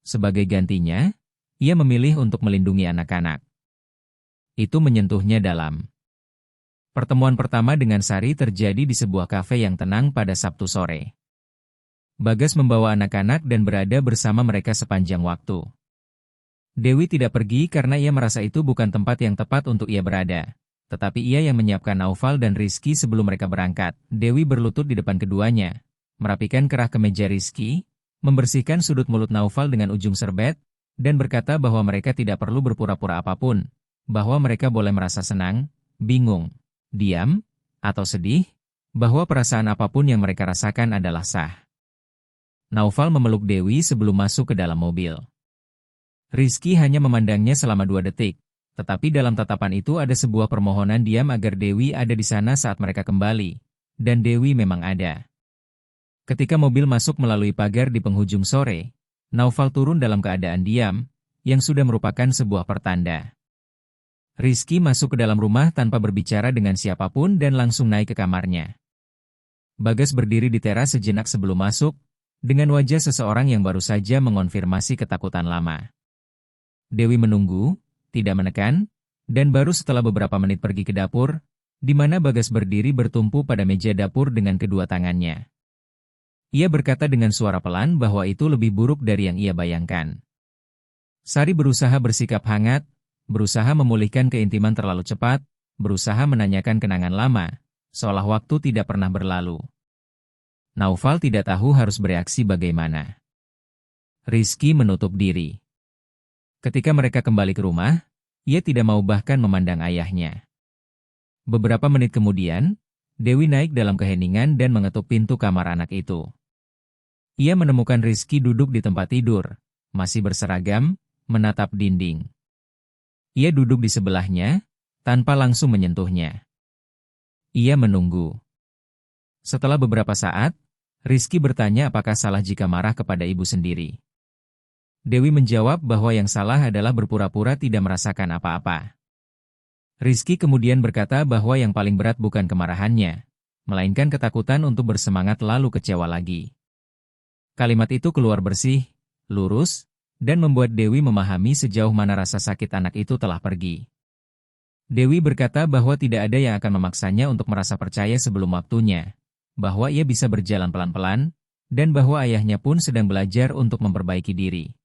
Sebagai gantinya, ia memilih untuk melindungi anak-anak. Itu menyentuhnya dalam. Pertemuan pertama dengan Sari terjadi di sebuah kafe yang tenang pada Sabtu sore. Bagas membawa anak-anak dan berada bersama mereka sepanjang waktu. Dewi tidak pergi karena ia merasa itu bukan tempat yang tepat untuk ia berada. Tetapi ia yang menyiapkan Naufal dan Rizky sebelum mereka berangkat. Dewi berlutut di depan keduanya, merapikan kerah kemeja Rizky, membersihkan sudut mulut Naufal dengan ujung serbet, dan berkata bahwa mereka tidak perlu berpura-pura apapun, bahwa mereka boleh merasa senang, bingung, diam, atau sedih, bahwa perasaan apapun yang mereka rasakan adalah sah. Naufal memeluk Dewi sebelum masuk ke dalam mobil. Rizky hanya memandangnya selama 2 detik, Tetapi dalam tatapan itu ada sebuah permohonan diam agar Dewi ada di sana saat mereka kembali. Dan Dewi memang ada. Ketika mobil masuk melalui pagar di penghujung sore, Naufal turun dalam keadaan diam, yang sudah merupakan sebuah pertanda. Rizky masuk ke dalam rumah tanpa berbicara dengan siapapun dan langsung naik ke kamarnya. Bagas berdiri di teras sejenak sebelum masuk, dengan wajah seseorang yang baru saja mengonfirmasi ketakutan lama. Dewi menunggu, tidak menekan, dan baru setelah beberapa menit pergi ke dapur, di mana Bagas berdiri bertumpu pada meja dapur dengan kedua tangannya. Ia berkata dengan suara pelan bahwa itu lebih buruk dari yang ia bayangkan. Sari berusaha bersikap hangat, berusaha memulihkan keintiman terlalu cepat, berusaha menanyakan kenangan lama, seolah waktu tidak pernah berlalu. Naufal tidak tahu harus bereaksi bagaimana. Rizky menutup diri. Ketika mereka kembali ke rumah, ia tidak mau bahkan memandang ayahnya. Beberapa menit kemudian, Dewi naik dalam keheningan dan mengetuk pintu kamar anak itu. Ia menemukan Rizky duduk di tempat tidur, masih berseragam, menatap dinding. Ia duduk di sebelahnya, tanpa langsung menyentuhnya. Ia menunggu. Setelah beberapa saat, Rizky bertanya apakah salah jika marah kepada ibu sendiri. Dewi menjawab bahwa yang salah adalah berpura-pura tidak merasakan apa-apa. Rizky kemudian berkata bahwa yang paling berat bukan kemarahannya, melainkan ketakutan untuk bersemangat lalu kecewa lagi. Kalimat itu keluar bersih, lurus, dan membuat Dewi memahami sejauh mana rasa sakit anak itu telah pergi. Dewi berkata bahwa tidak ada yang akan memaksanya untuk merasa percaya sebelum waktunya, bahwa ia bisa berjalan pelan-pelan, dan bahwa ayahnya pun sedang belajar untuk memperbaiki diri.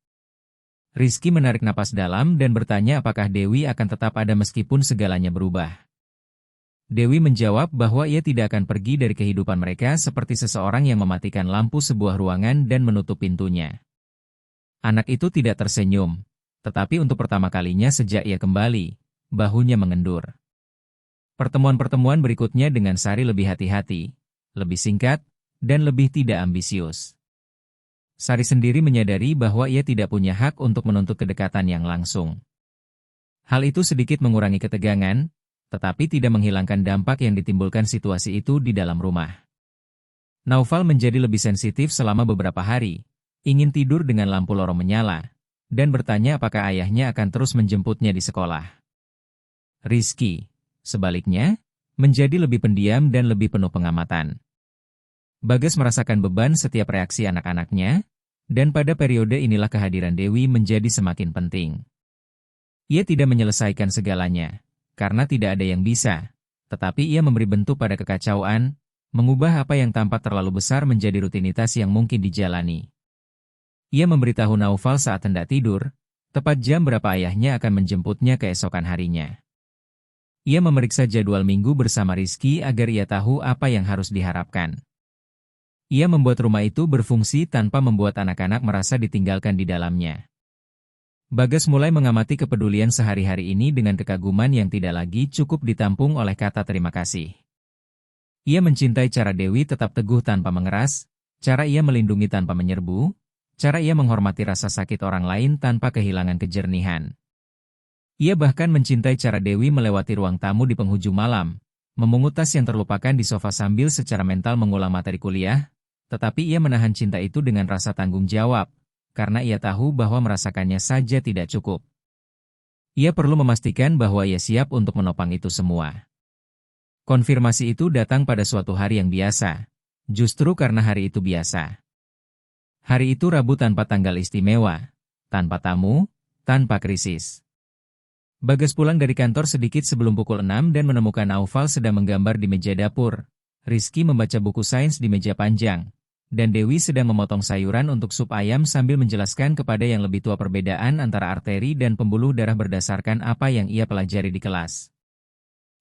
Rizky menarik napas dalam dan bertanya apakah Dewi akan tetap ada meskipun segalanya berubah. Dewi menjawab bahwa ia tidak akan pergi dari kehidupan mereka seperti seseorang yang mematikan lampu sebuah ruangan dan menutup pintunya. Anak itu tidak tersenyum, tetapi untuk pertama kalinya sejak ia kembali, bahunya mengendur. Pertemuan-pertemuan berikutnya dengan Sari lebih hati-hati, lebih singkat, dan lebih tidak ambisius. Sari sendiri menyadari bahwa ia tidak punya hak untuk menuntut kedekatan yang langsung. Hal itu sedikit mengurangi ketegangan, tetapi tidak menghilangkan dampak yang ditimbulkan situasi itu di dalam rumah. Naufal menjadi lebih sensitif selama beberapa hari, ingin tidur dengan lampu lorong menyala, dan bertanya apakah ayahnya akan terus menjemputnya di sekolah. Rizky, sebaliknya, menjadi lebih pendiam dan lebih penuh pengamatan. Bagas merasakan beban setiap reaksi anak-anaknya, dan pada periode inilah kehadiran Dewi menjadi semakin penting. Ia tidak menyelesaikan segalanya, karena tidak ada yang bisa, tetapi ia memberi bentuk pada kekacauan, mengubah apa yang tampak terlalu besar menjadi rutinitas yang mungkin dijalani. Ia memberitahu Naufal saat hendak tidur, tepat jam berapa ayahnya akan menjemputnya keesokan harinya. Ia memeriksa jadwal minggu bersama Rizky agar ia tahu apa yang harus diharapkan. Ia membuat rumah itu berfungsi tanpa membuat anak-anak merasa ditinggalkan di dalamnya. Bagas mulai mengamati kepedulian sehari-hari ini dengan kekaguman yang tidak lagi cukup ditampung oleh kata terima kasih. Ia mencintai cara Dewi tetap teguh tanpa mengeras, cara ia melindungi tanpa menyerbu, cara ia menghormati rasa sakit orang lain tanpa kehilangan kejernihan. Ia bahkan mencintai cara Dewi melewati ruang tamu di penghujung malam, memungut tas yang terlupakan di sofa sambil secara mental mengulang materi kuliah, tetapi ia menahan cinta itu dengan rasa tanggung jawab, karena ia tahu bahwa merasakannya saja tidak cukup. Ia perlu memastikan bahwa ia siap untuk menopang itu semua. Konfirmasi itu datang pada suatu hari yang biasa, justru karena hari itu biasa. Hari itu Rabu tanpa tanggal istimewa, tanpa tamu, tanpa krisis. Bagas pulang dari kantor sedikit sebelum pukul 6 dan menemukan Naufal sedang menggambar di meja dapur. Rizky membaca buku sains di meja panjang, dan Dewi sedang memotong sayuran untuk sup ayam sambil menjelaskan kepada yang lebih tua perbedaan antara arteri dan pembuluh darah berdasarkan apa yang ia pelajari di kelas.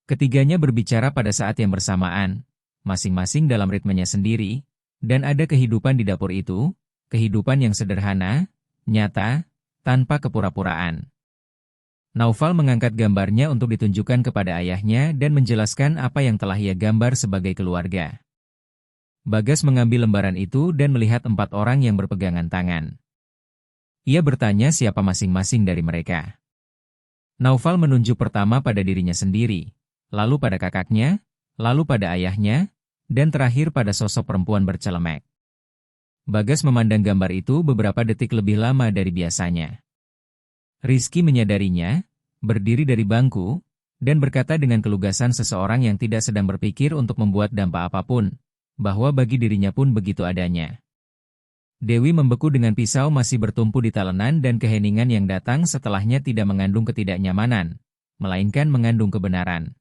Ketiganya berbicara pada saat yang bersamaan, masing-masing dalam ritmenya sendiri, dan ada kehidupan di dapur itu, kehidupan yang sederhana, nyata, tanpa kepura-puraan. Naufal mengangkat gambarnya untuk ditunjukkan kepada ayahnya dan menjelaskan apa yang telah ia gambar sebagai keluarga. Bagas mengambil lembaran itu dan melihat 4 orang yang berpegangan tangan. Ia bertanya siapa masing-masing dari mereka. Naufal menunjuk pertama pada dirinya sendiri, lalu pada kakaknya, lalu pada ayahnya, dan terakhir pada sosok perempuan bercelemek. Bagas memandang gambar itu beberapa detik lebih lama dari biasanya. Rizky menyadarinya, berdiri dari bangku, dan berkata dengan kelugasan seseorang yang tidak sedang berpikir untuk membuat dampak apapun, bahwa bagi dirinya pun begitu adanya. Dewi membeku dengan pisau masih bertumpu di talenan dan keheningan yang datang setelahnya tidak mengandung ketidaknyamanan, melainkan mengandung kebenaran.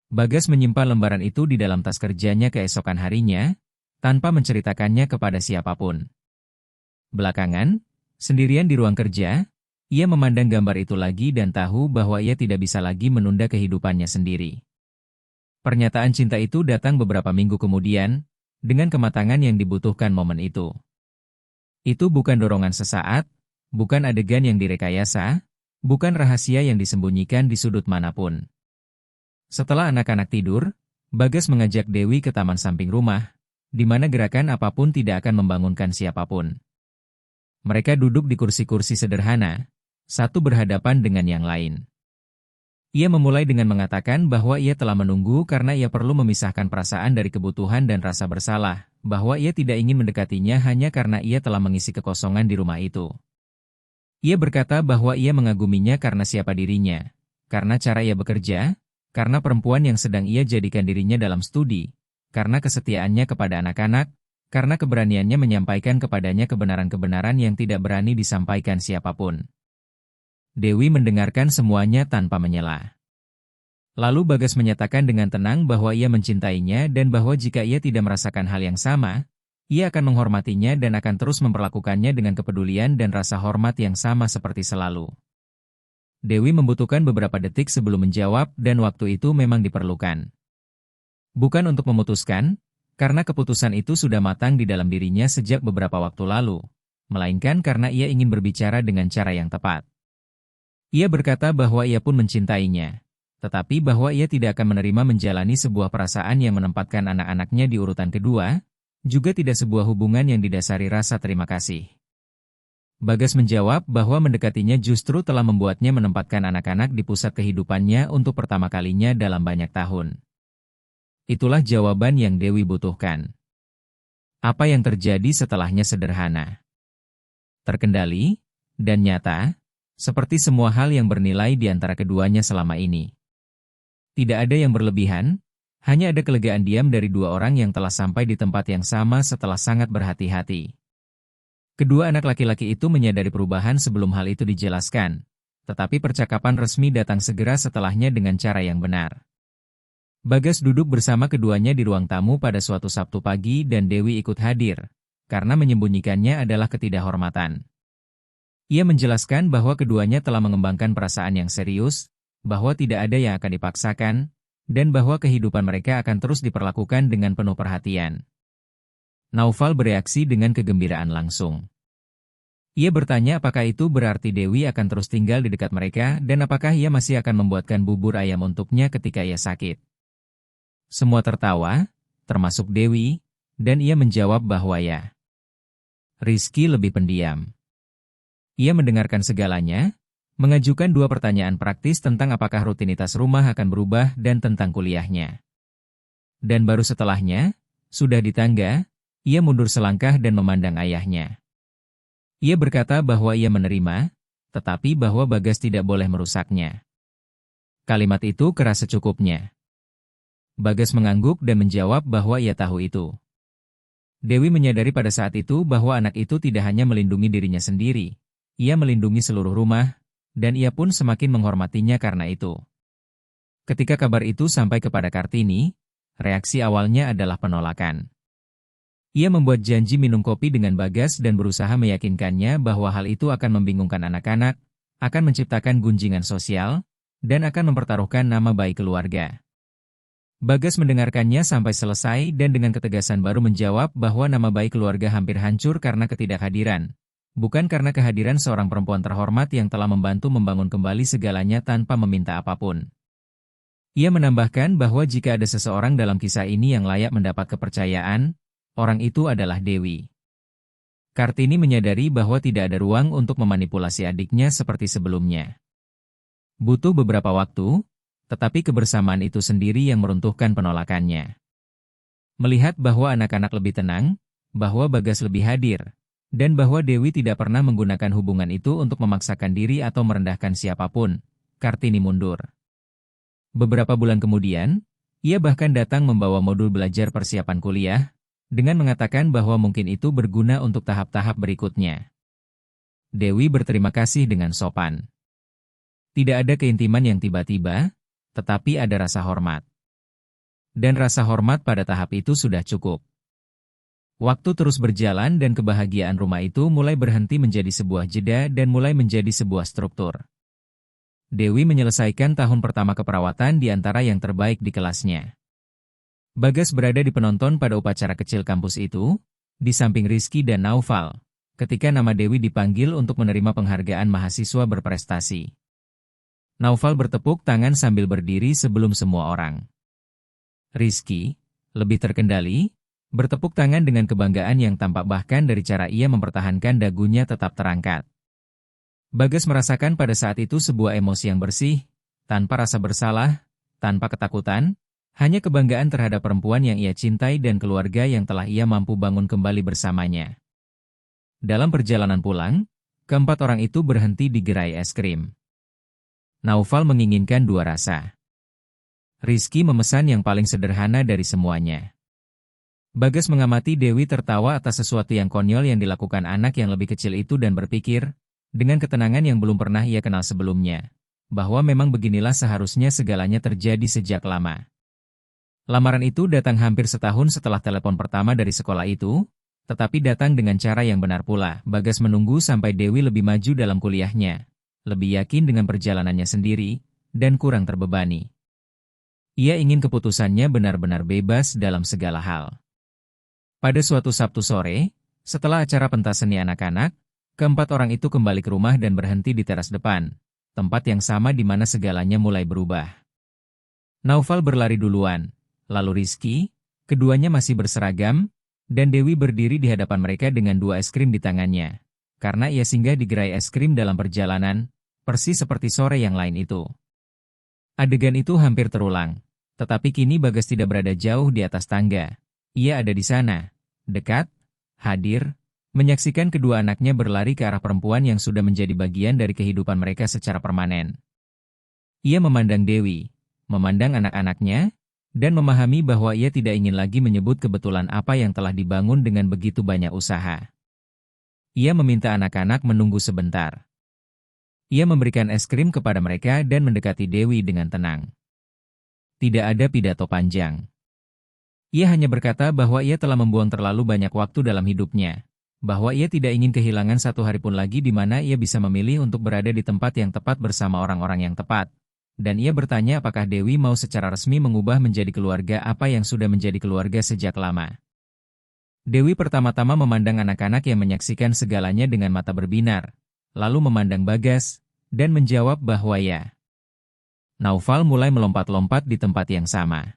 Bagas menyimpan lembaran itu di dalam tas kerjanya keesokan harinya, tanpa menceritakannya kepada siapapun. Belakangan, sendirian di ruang kerja, ia memandang gambar itu lagi dan tahu bahwa ia tidak bisa lagi menunda kehidupannya sendiri. Pernyataan cinta itu datang beberapa minggu kemudian, dengan kematangan yang dibutuhkan momen itu. Itu bukan dorongan sesaat, bukan adegan yang direkayasa, bukan rahasia yang disembunyikan di sudut manapun. Setelah anak-anak tidur, Bagas mengajak Dewi ke taman samping rumah, di mana gerakan apapun tidak akan membangunkan siapapun. Mereka duduk di kursi-kursi sederhana, satu berhadapan dengan yang lain. Ia memulai dengan mengatakan bahwa ia telah menunggu karena ia perlu memisahkan perasaan dari kebutuhan dan rasa bersalah, bahwa ia tidak ingin mendekatinya hanya karena ia telah mengisi kekosongan di rumah itu. Ia berkata bahwa ia mengaguminya karena siapa dirinya, karena cara ia bekerja, karena perempuan yang sedang ia jadikan dirinya dalam studi, karena kesetiaannya kepada anak-anak, karena keberaniannya menyampaikan kepadanya kebenaran-kebenaran yang tidak berani disampaikan siapapun. Dewi mendengarkan semuanya tanpa menyela. Lalu Bagas menyatakan dengan tenang bahwa ia mencintainya dan bahwa jika ia tidak merasakan hal yang sama, ia akan menghormatinya dan akan terus memperlakukannya dengan kepedulian dan rasa hormat yang sama seperti selalu. Dewi membutuhkan beberapa detik sebelum menjawab dan waktu itu memang diperlukan. Bukan untuk memutuskan, karena keputusan itu sudah matang di dalam dirinya sejak beberapa waktu lalu, melainkan karena ia ingin berbicara dengan cara yang tepat. Ia berkata bahwa ia pun mencintainya, tetapi bahwa ia tidak akan menerima menjalani sebuah perasaan yang menempatkan anak-anaknya di urutan kedua, juga tidak sebuah hubungan yang didasari rasa terima kasih. Bagas menjawab bahwa mendekatinya justru telah membuatnya menempatkan anak-anak di pusat kehidupannya untuk pertama kalinya dalam banyak tahun. Itulah jawaban yang Dewi butuhkan. Apa yang terjadi setelahnya sederhana, terkendali, dan nyata, seperti semua hal yang bernilai di antara keduanya selama ini. Tidak ada yang berlebihan, hanya ada kelegaan diam dari dua orang yang telah sampai di tempat yang sama setelah sangat berhati-hati. Kedua anak laki-laki itu menyadari perubahan sebelum hal itu dijelaskan, tetapi percakapan resmi datang segera setelahnya dengan cara yang benar. Bagas duduk bersama keduanya di ruang tamu pada suatu Sabtu pagi dan Dewi ikut hadir, karena menyembunyikannya adalah ketidakhormatan. Ia menjelaskan bahwa keduanya telah mengembangkan perasaan yang serius, bahwa tidak ada yang akan dipaksakan, dan bahwa kehidupan mereka akan terus diperlakukan dengan penuh perhatian. Naufal bereaksi dengan kegembiraan langsung. Ia bertanya apakah itu berarti Dewi akan terus tinggal di dekat mereka dan apakah ia masih akan membuatkan bubur ayam untuknya ketika ia sakit. Semua tertawa, termasuk Dewi, dan ia menjawab bahwa ya. Rizky lebih pendiam. Ia mendengarkan segalanya, mengajukan dua pertanyaan praktis tentang apakah rutinitas rumah akan berubah dan tentang kuliahnya. Dan baru setelahnya, sudah di tangga, ia mundur selangkah dan memandang ayahnya. Ia berkata bahwa ia menerima, tetapi bahwa Bagas tidak boleh merusaknya. Kalimat itu keras secukupnya. Bagas mengangguk dan menjawab bahwa ia tahu itu. Dewi menyadari pada saat itu bahwa anak itu tidak hanya melindungi dirinya sendiri, ia melindungi seluruh rumah, dan ia pun semakin menghormatinya karena itu. Ketika kabar itu sampai kepada Kartini, reaksi awalnya adalah penolakan. Ia membuat janji minum kopi dengan Bagas dan berusaha meyakinkannya bahwa hal itu akan membingungkan anak-anak, akan menciptakan gunjingan sosial, dan akan mempertaruhkan nama baik keluarga. Bagas mendengarkannya sampai selesai dan dengan ketegasan baru menjawab bahwa nama baik keluarga hampir hancur karena ketidakhadiran. Bukan karena kehadiran seorang perempuan terhormat yang telah membantu membangun kembali segalanya tanpa meminta apapun. Ia menambahkan bahwa jika ada seseorang dalam kisah ini yang layak mendapat kepercayaan, orang itu adalah Dewi. Kartini menyadari bahwa tidak ada ruang untuk memanipulasi adiknya seperti sebelumnya. Butuh beberapa waktu, tetapi kebersamaan itu sendiri yang meruntuhkan penolakannya. Melihat bahwa anak-anak lebih tenang, bahwa Bagas lebih hadir, dan bahwa Dewi tidak pernah menggunakan hubungan itu untuk memaksakan diri atau merendahkan siapapun, Kartini mundur. Beberapa bulan kemudian, ia bahkan datang membawa modul belajar persiapan kuliah, dengan mengatakan bahwa mungkin itu berguna untuk tahap-tahap berikutnya. Dewi berterima kasih dengan sopan. Tidak ada keintiman yang tiba-tiba, tetapi ada rasa hormat. Dan rasa hormat pada tahap itu sudah cukup. Waktu terus berjalan dan kebahagiaan rumah itu mulai berhenti menjadi sebuah jeda dan mulai menjadi sebuah struktur. Dewi menyelesaikan tahun pertama keperawatan di antara yang terbaik di kelasnya. Bagas berada di penonton pada upacara kecil kampus itu, di samping Rizky dan Naufal, ketika nama Dewi dipanggil untuk menerima penghargaan mahasiswa berprestasi. Naufal bertepuk tangan sambil berdiri sebelum semua orang. Rizky, lebih terkendali, bertepuk tangan dengan kebanggaan yang tampak bahkan dari cara ia mempertahankan dagunya tetap terangkat. Bagas merasakan pada saat itu sebuah emosi yang bersih, tanpa rasa bersalah, tanpa ketakutan, hanya kebanggaan terhadap perempuan yang ia cintai dan keluarga yang telah ia mampu bangun kembali bersamanya. Dalam perjalanan pulang, keempat orang itu berhenti di gerai es krim. Naufal menginginkan dua rasa. Rizky memesan yang paling sederhana dari semuanya. Bagas mengamati Dewi tertawa atas sesuatu yang konyol yang dilakukan anak yang lebih kecil itu dan berpikir, dengan ketenangan yang belum pernah ia kenal sebelumnya, bahwa memang beginilah seharusnya segalanya terjadi sejak lama. Lamaran itu datang hampir setahun setelah telepon pertama dari sekolah itu, tetapi datang dengan cara yang benar pula. Bagas menunggu sampai Dewi lebih maju dalam kuliahnya, lebih yakin dengan perjalanannya sendiri, dan kurang terbebani. Ia ingin keputusannya benar-benar bebas dalam segala hal. Pada suatu Sabtu sore, setelah acara pentas seni anak-anak, keempat orang itu kembali ke rumah dan berhenti di teras depan, tempat yang sama di mana segalanya mulai berubah. Naufal berlari duluan, lalu Rizky, keduanya masih berseragam, dan Dewi berdiri di hadapan mereka dengan dua es krim di tangannya, karena ia singgah di gerai es krim dalam perjalanan, persis seperti sore yang lain itu. Adegan itu hampir terulang, tetapi kini Bagas tidak berada jauh di atas tangga. Ia ada di sana, dekat, hadir, menyaksikan kedua anaknya berlari ke arah perempuan yang sudah menjadi bagian dari kehidupan mereka secara permanen. Ia memandang Dewi, memandang anak-anaknya, dan memahami bahwa ia tidak ingin lagi menyebut kebetulan apa yang telah dibangun dengan begitu banyak usaha. Ia meminta anak-anak menunggu sebentar. Ia memberikan es krim kepada mereka dan mendekati Dewi dengan tenang. Tidak ada pidato panjang. Ia hanya berkata bahwa ia telah membuang terlalu banyak waktu dalam hidupnya, bahwa ia tidak ingin kehilangan satu hari pun lagi di mana ia bisa memilih untuk berada di tempat yang tepat bersama orang-orang yang tepat. Dan ia bertanya apakah Dewi mau secara resmi mengubah menjadi keluarga apa yang sudah menjadi keluarga sejak lama. Dewi pertama-tama memandang anak-anak yang menyaksikan segalanya dengan mata berbinar, lalu memandang Bagas, dan menjawab bahwa ya. Naufal mulai melompat-lompat di tempat yang sama.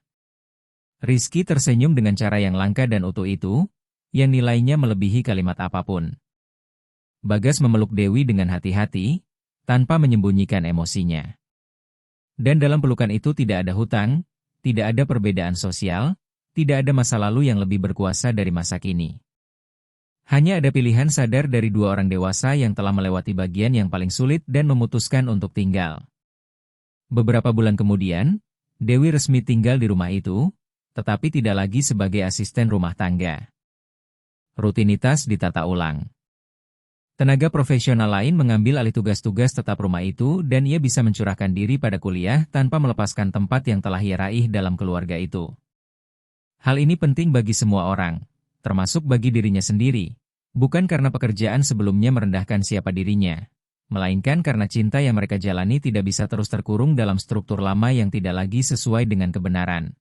Rizky tersenyum dengan cara yang langka dan utuh itu, yang nilainya melebihi kalimat apapun. Bagas memeluk Dewi dengan hati-hati, tanpa menyembunyikan emosinya. Dan dalam pelukan itu tidak ada hutang, tidak ada perbedaan sosial, tidak ada masa lalu yang lebih berkuasa dari masa kini. Hanya ada pilihan sadar dari dua orang dewasa yang telah melewati bagian yang paling sulit dan memutuskan untuk tinggal. Beberapa bulan kemudian, Dewi resmi tinggal di rumah itu, tetapi tidak lagi sebagai asisten rumah tangga. Rutinitas ditata ulang. Tenaga profesional lain mengambil alih tugas-tugas tetap rumah itu dan ia bisa mencurahkan diri pada kuliah tanpa melepaskan tempat yang telah ia raih dalam keluarga itu. Hal ini penting bagi semua orang, termasuk bagi dirinya sendiri, bukan karena pekerjaan sebelumnya merendahkan siapa dirinya, melainkan karena cinta yang mereka jalani tidak bisa terus terkurung dalam struktur lama yang tidak lagi sesuai dengan kebenaran.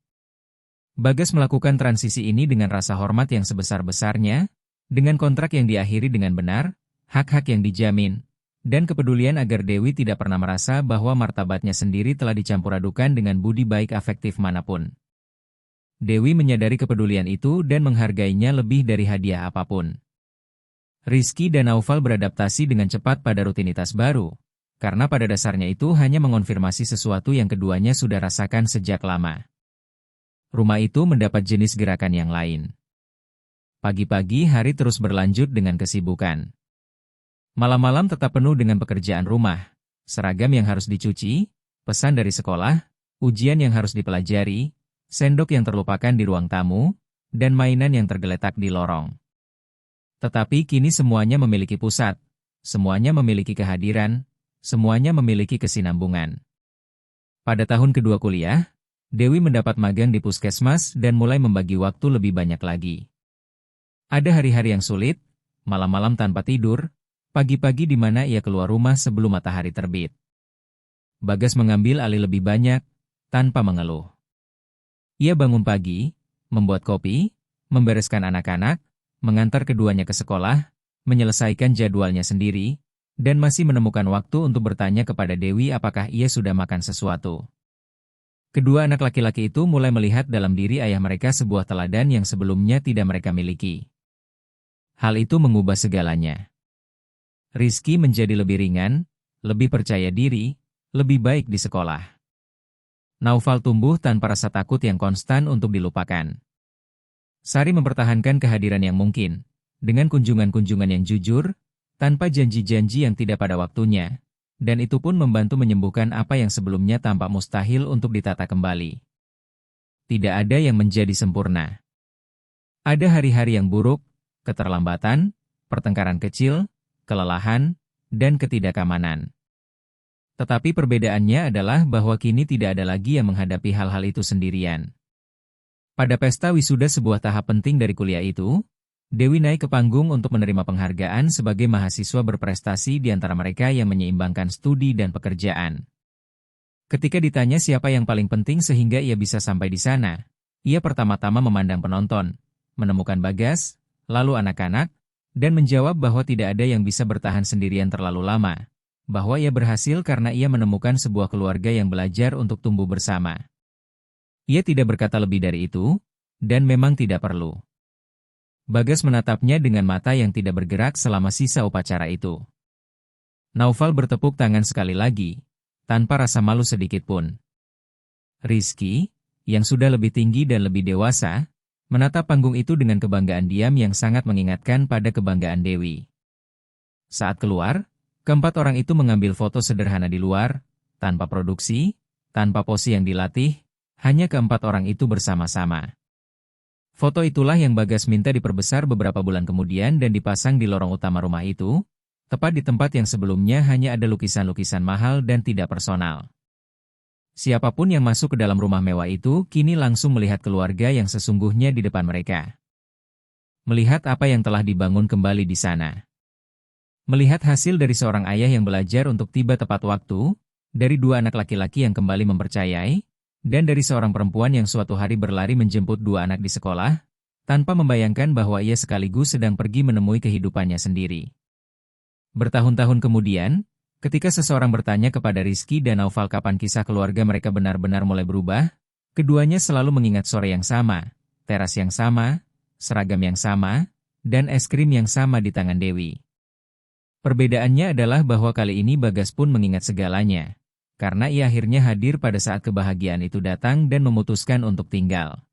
Bagas melakukan transisi ini dengan rasa hormat yang sebesar-besarnya, dengan kontrak yang diakhiri dengan benar, hak-hak yang dijamin, dan kepedulian agar Dewi tidak pernah merasa bahwa martabatnya sendiri telah dicampur-adukan dengan budi baik afektif manapun. Dewi menyadari kepedulian itu dan menghargainya lebih dari hadiah apapun. Rizky dan Naufal beradaptasi dengan cepat pada rutinitas baru, karena pada dasarnya itu hanya mengonfirmasi sesuatu yang keduanya sudah rasakan sejak lama. Rumah itu mendapat jenis gerakan yang lain. Pagi-pagi hari terus berlanjut dengan kesibukan. Malam-malam tetap penuh dengan pekerjaan rumah, seragam yang harus dicuci, pesan dari sekolah, ujian yang harus dipelajari, sendok yang terlupakan di ruang tamu, dan mainan yang tergeletak di lorong. Tetapi kini semuanya memiliki pusat, semuanya memiliki kehadiran, semuanya memiliki kesinambungan. Pada tahun kedua kuliah, Dewi mendapat magang di puskesmas dan mulai membagi waktu lebih banyak lagi. Ada hari-hari yang sulit, malam-malam tanpa tidur, pagi-pagi di mana ia keluar rumah sebelum matahari terbit. Bagas mengambil alih lebih banyak, tanpa mengeluh. Ia bangun pagi, membuat kopi, membereskan anak-anak, mengantar keduanya ke sekolah, menyelesaikan jadwalnya sendiri, dan masih menemukan waktu untuk bertanya kepada Dewi apakah ia sudah makan sesuatu. Kedua anak laki-laki itu mulai melihat dalam diri ayah mereka sebuah teladan yang sebelumnya tidak mereka miliki. Hal itu mengubah segalanya. Rizky menjadi lebih ringan, lebih percaya diri, lebih baik di sekolah. Naufal tumbuh tanpa rasa takut yang konstan untuk dilupakan. Sari mempertahankan kehadiran yang mungkin, dengan kunjungan-kunjungan yang jujur, tanpa janji-janji yang tidak pada waktunya, dan itu pun membantu menyembuhkan apa yang sebelumnya tampak mustahil untuk ditata kembali. Tidak ada yang menjadi sempurna. Ada hari-hari yang buruk, keterlambatan, pertengkaran kecil, kelelahan, dan ketidakamanan. Tetapi perbedaannya adalah bahwa kini tidak ada lagi yang menghadapi hal-hal itu sendirian. Pada pesta wisuda sebuah tahap penting dari kuliah itu, Dewi naik ke panggung untuk menerima penghargaan sebagai mahasiswa berprestasi di antara mereka yang menyeimbangkan studi dan pekerjaan. Ketika ditanya siapa yang paling penting sehingga ia bisa sampai di sana, ia pertama-tama memandang penonton, menemukan Bagas, lalu anak-anak, dan menjawab bahwa tidak ada yang bisa bertahan sendirian terlalu lama, bahwa ia berhasil karena ia menemukan sebuah keluarga yang belajar untuk tumbuh bersama. Ia tidak berkata lebih dari itu, dan memang tidak perlu. Bagas menatapnya dengan mata yang tidak bergerak selama sisa upacara itu. Naufal bertepuk tangan sekali lagi, tanpa rasa malu sedikit pun. Rizky, yang sudah lebih tinggi dan lebih dewasa, menatap panggung itu dengan kebanggaan diam yang sangat mengingatkan pada kebanggaan Dewi. Saat keluar, keempat orang itu mengambil foto sederhana di luar, tanpa produksi, tanpa pose yang dilatih, hanya keempat orang itu bersama-sama. Foto itulah yang Bagas minta diperbesar beberapa bulan kemudian dan dipasang di lorong utama rumah itu, tepat di tempat yang sebelumnya hanya ada lukisan-lukisan mahal dan tidak personal. Siapapun yang masuk ke dalam rumah mewah itu kini langsung melihat keluarga yang sesungguhnya di depan mereka. Melihat apa yang telah dibangun kembali di sana. Melihat hasil dari seorang ayah yang belajar untuk tiba tepat waktu, dari dua anak laki-laki yang kembali mempercayai, dan dari seorang perempuan yang suatu hari berlari menjemput dua anak di sekolah, tanpa membayangkan bahwa ia sekaligus sedang pergi menemui kehidupannya sendiri. Bertahun-tahun kemudian, ketika seseorang bertanya kepada Rizky dan Naufal kapan kisah keluarga mereka benar-benar mulai berubah, keduanya selalu mengingat sore yang sama, teras yang sama, seragam yang sama, dan es krim yang sama di tangan Dewi. Perbedaannya adalah bahwa kali ini Bagas pun mengingat segalanya, karena ia akhirnya hadir pada saat kebahagiaan itu datang dan memutuskan untuk tinggal.